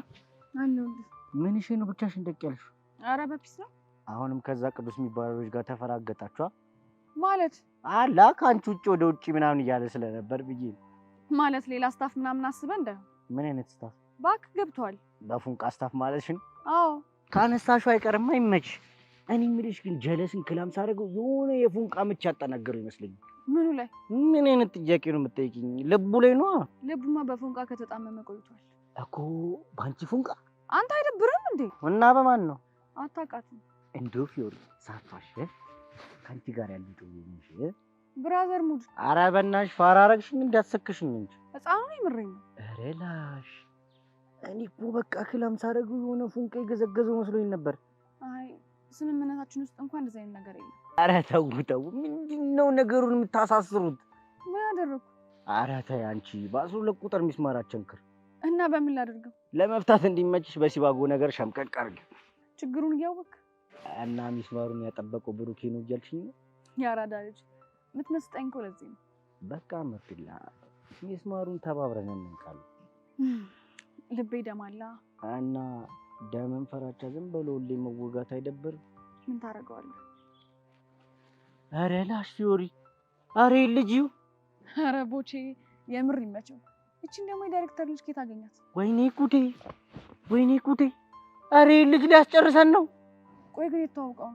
አለው። ምን እሺ ነው ብቻሽን ደቅ ያልሽ? ኧረ በፒስ ነው። አሁንም ከዛ ቅዱስ የሚባለው ልጅ ጋር ተፈራገጣችኋ ማለት? አላ ካንቺ ውጭ ወደ ውጭ ምናምን እያለ ስለነበር ብዬ ማለት ሌላ ስታፍ ምናምን አስበህ እንደ ምን አይነት ስታፍ? ባክ ገብቷል። በፉንቃ ስታፍ ማለትሽን? አዎ ካነሳሹ አይቀርማ ይመችሽ። እኔ የምልሽ ግን ጀለስን ክላም ሳደርገው የሆነ የፉንቃ ምች ያጠናገረው ይመስለኛል። ምኑ ላይ? ምን አይነት ጥያቄ ነው የምትጠይቂኝ? ልቡ ላይ ነው። ልቡማ በፉንቃ ከተጣመመ ቆይቷል እኮ። ባንቺ ፉንቃ? አንተ አይደብርም እንዴ? እና በማን ነው? አታውቃትም? እንደው ፊዮሪ ሳትዋሽ ካንቺ ጋር ያለው ጥያቄሽ ብራዘር ሙድ። ኧረ በእናትሽ ፋራ አደረግሽኝ እንዳትሰክሽኝ እንጂ ህፃኑ ይምረኝ ነው። ኧረ ላሽ እኔ እኮ በቃ ክላም ሳደርገው የሆነ ፉንቃ የገዘገዘው መስሎኝ ነበር። አይ ስምምነታችን ውስጥ እንኳን እንደዛ አይነት ነገር የለም። ኧረ ተው ምንድነው ነገሩን የምታሳስሩት? ምን አደረኩ? ኧረ ተይ አንቺ በ12 ቁጥር ሚስማር አቸንክር እና በምን ላደርገው? ለመፍታት እንዲመችሽ በሲባጎ ነገር ሸምቀቅ አድርጊ። ችግሩን እያወቅ እና ሚስማሩን ያጠበቀው ብሩኬ ነው እያልሽኝ ነው? ያራዳ ልጅ የምትመስጠኝ እኮ ለዚህ ነው። በቃ መፍትላ ሚስማሩን ተባብረን እንንቃለን። ልቤ ደማላ እና ደምን ፈራቻ ዝም ብሎ ሁሌ መወጋት አይደብርም? ምን ታደርገዋለህ? ኧረ ላሽ ፊዮሪ፣ ኧረ ልጅው፣ ኧረ ቦቼ የምር ይመቸው። እቺን ደግሞ የዳይሬክተር ልጅ ከየት አገኛት? ወይኔ ጉዴ! ኧረ ልጅ ሊያስጨርሰን ነው። ቆይ ግን የተዋወቀው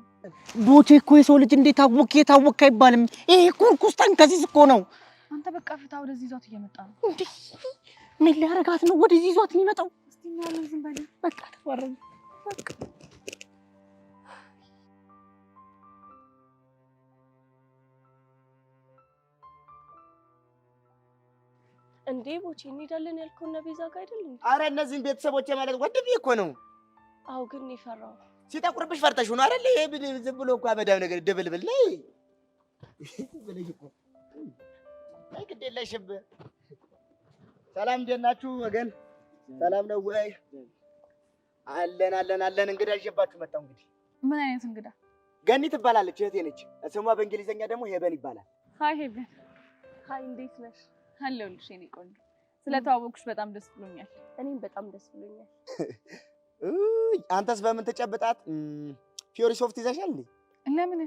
ቦቼ እኮ የሰው ልጅ እንዴት አወቅ አይባልም። ይሄ ኩርኩስ ተንከሲስ እኮ ነው። አንተ በቃ ፍታ፣ ወደዚህ ይዟት እየመጣ ነው። ምን ሊያረጋት ነው ወደዚህ ይዟት የሚመጣው? እስቲ እናያለን። ዝም በል በቃ ተባረን በቃ እንዴ ቦቼ እንሄዳለን ያልከው እና ቤዛ ጋር አይደል እንዴ? አረ እነዚህን ቤተሰቦቼ ማለት ወንድሜ እኮ ነው። አው ግን ይፈራው ሲጠቁርብሽ ፈርተሽ ነው አይደል? ይሄ ዝም ብሎ እኮ አመዳም ነገር ድብልብል ላይ ብለሽ እኮ አይ ግድ የለሽም። ሰላም እንዴት ናችሁ ወገን? ሰላም ነው ወይ? አለን እንግዳ ይዤባችሁ መጣሁ። እንግዲህ ምን አይነት እንግዳ? ገኒ ትባላለች፣ እህቴ ነች። ስሟ በእንግሊዘኛ ደግሞ ሄበን ይባላል። ሃይ ሄበን። ሃይ እንዴት ነሽ? አለሁልሽ የኔ ቆንጆ። ስለተዋወቅሽ በጣም ደስ ብሎኛል። እኔም በጣም ደስ ብሎኛል። አንተስ በምን ተጨብጣት? ፊዮሪ ሶፍት ይዘሻል እንዴ? ለምን?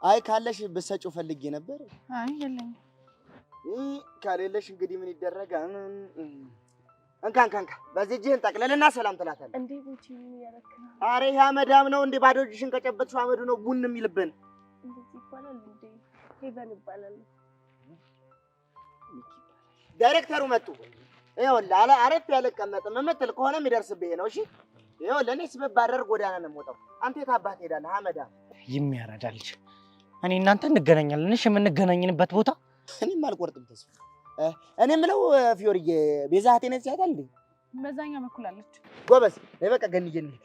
አይ ካለሽ ብትሰጪው ፈልጌ ነበር። አይ የለኝም። ካሌለሽ እንግዲህ ምን ይደረጋል? እንካ በዚህ እጅህን ጠቅለልና ሰላም ትላታለህ። እንዴ ቦቼ ምን ያረክ ነው? አረ ይሄ አመዳም ነው እንዴ? ባዶ እጅሽን ከጨበጥሽው አመዱ ነው ቡን የሚልብን። እንደዚህ ይባላል እንዴ? ሄቨን ይባላል። ዳይሬክተሩ መጡ። ይኸውልህ አረፍ ያልቀመጥም የምትል ከሆነ የሚደርስብህ ነው። እሺ ይኸውልህ እኔ ስብባረር ጎዳና ነው የምወጣው። አንተ የት አባት ሄዳለህ? አመዳም የሚያረዳ ልጅ። እኔ እናንተ እንገናኛለን። እሺ የምንገናኝበት ቦታ እኔም አልቆርጥም ተስፋ። እኔ የምለው ፊዮሪዬ ቤዛ እህቴ ነች አይደል እንዴ? በዛኛው በኩል አለች። ጎበዝ በቃ ገንዬ እንሂድ።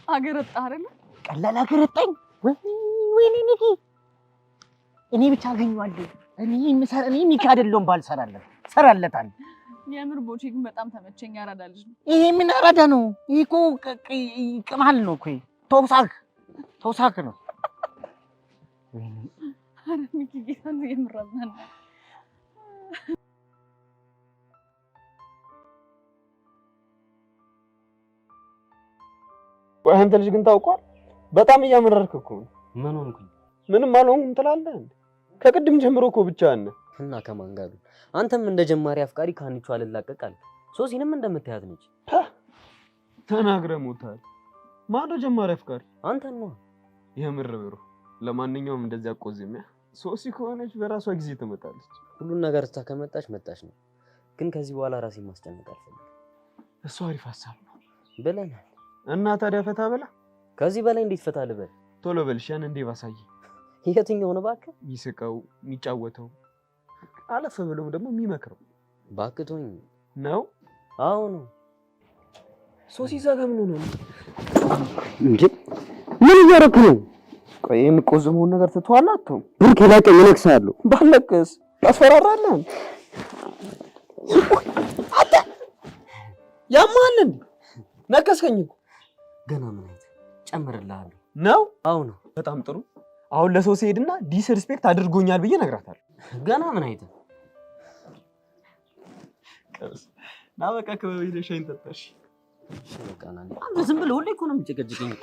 አገረጣ አይደል? ቀላል አገረጣኝ። ወይኔ ንቂ እኔ ብቻ አገኘዋለሁ። እኔ ሚካ አይደለሁም ባልሰራለት ሰራለታል። የምር ቦቼ ግን በጣም ተመቸኝ። ያራዳ ልጅ ነው። ይሄ ምን አራዳ ነው? ይሄ እኮ ቅማል ነው እኮ ተውሳክ ነው። አረ ሚኪ ጌታን የምራዝናና አንተ ልጅ ግን ታውቋል፣ በጣም እያመረርክ እኮ ነው። ምን ሆንኩኝ? ምንም አልሆንኩም ትላለህ እንዴ? ከቅድም ጀምሮ እኮ ብቻህን ነህ። እና ከማን ጋር? አንተም እንደ ጀማሪ አፍቃሪ ካንቹ አልላቀቅ አልክ። ሶሲንም እንደምታያት ነች። ተናግረህ ሞታል። ማዶ ጀማሪ አፍቃሪ አንተ ነው። የምር ብሩ። ለማንኛውም እንደዚህ አቆዝሚያ ሶሲ ከሆነች በራሷ ጊዜ ትመጣለች። ሁሉን ነገር ከመጣች መጣች ነው። ግን ከዚህ በኋላ ራሴን ማስጨነቅ አልፈልግም። እሱ አሪፍ ሀሳብ ነው ብለናል። እና ታዲያ ፈታ በላ። ከዚህ በላይ እንዴት ፈታ ልበል? ቶሎ በልሽ። ያን እንዴ ባሳይ። የትኛው ነው እባክህ? የሚስቀው የሚጫወተው፣ አለፈ ብሎም ደግሞ የሚመክረው። ባክቶኝ ነው። አዎ ነው። ሶሲ ዛጋ ምን ሆነ እንዴ? ምን እያደረክ ነው? ቆይ የምቆዝመውን ነገር ትተዋለህ? አትተውም? ብሩክ የላቀኝ እነክስሃለሁ። ባለቅስ ታስፈራራለህ። አንተ ያማል እንዴ? ነከስከኝ እኮ። ገና ምን አይነት ጨምርልሃለሁ ነው? አዎ ነው። በጣም ጥሩ። አሁን ለሶሲ ሄድና ዲስሪስፔክት አድርጎኛል ብዬ እነግራታለሁ። ገና ምን አይነት ና በቃ ከበቤት ሻይን ጠጣሽ። እሺ በቃ ና። አንተ ዝም ብለህ ሁሌ እኮ ነው የምትጨቀጭቀኝ።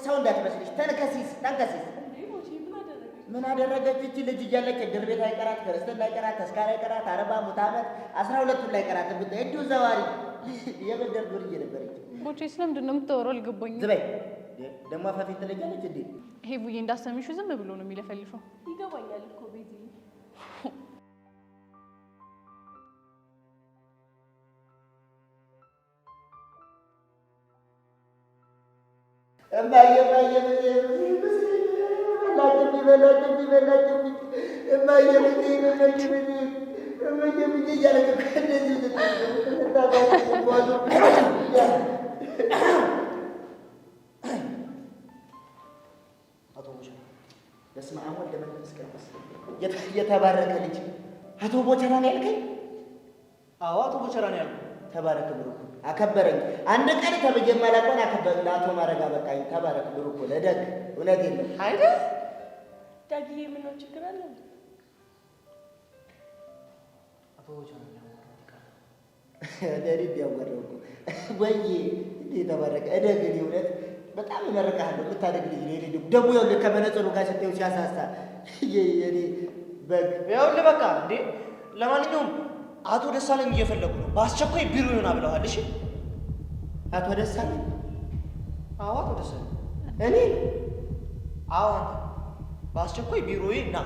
ሰው እንዳትመስልሽ። ተንከሲስ ምን አደረገች እቺ ልጅ እያለች እድር ቤት አይቀራት፣ ክርስትና አይቀራት፣ ተስካር አይቀራት፣ 40 ሙት ዓመት 12ቱን ላይ ቀራት። ብታይ እንዲሁ ዘዋሪ የበደር ዱርዬ ነበረች። ቦቼ ስለምንድን ነው የምታወራው? አልገባኝም። ዝም በይ ደግሞ አፋፊን ትለኛለች እንዴ? ይሄ ቡዬ እንዳሰምሽው ዝም ብሎ ነው የሚለፈልፈው። ይገባኛል እኮ ቤቲ። የተባረከ ልጅ አቶ ቦቸራ ነው ያልከኝ? አዎ አቶ ቦቸራ ነው ያልኩት። ተባረክ ብሩክ፣ አከበረኝ። አንድ ቀን ተብዬ የማላውቀውን አከበረኝ። ለአቶ ማረጋ በቃኝ። ተባረክ ብሩክ፣ ለደግ እውነት የለም አይደል? ዳግዬ ምን ነው ችግር አለ? አቶ ቦቸራ ነው ደሪ ቢያወራው እኮ ወይ የተባረከ እደግ። እውነት በጣም እመርቅሃለሁ። የምታደግ ልጅ ነው። ደግሞ ይኸውልህ ከመነጽሩ ጋር ስትይው ሲያሳሳ የኔ በግ ይኸውልህ በቃ እንዴ ለማንኛውም አቶ ደሳለኝ እየፈለጉ ነው። በአስቸኳይ ቢሮ ይሆና ብለዋል። እሺ አቶ ደሳለኝ? አዎ አቶ ደሳለኝ። እኔ? አዎ አንተ በአስቸኳይ ቢሮዬ ና።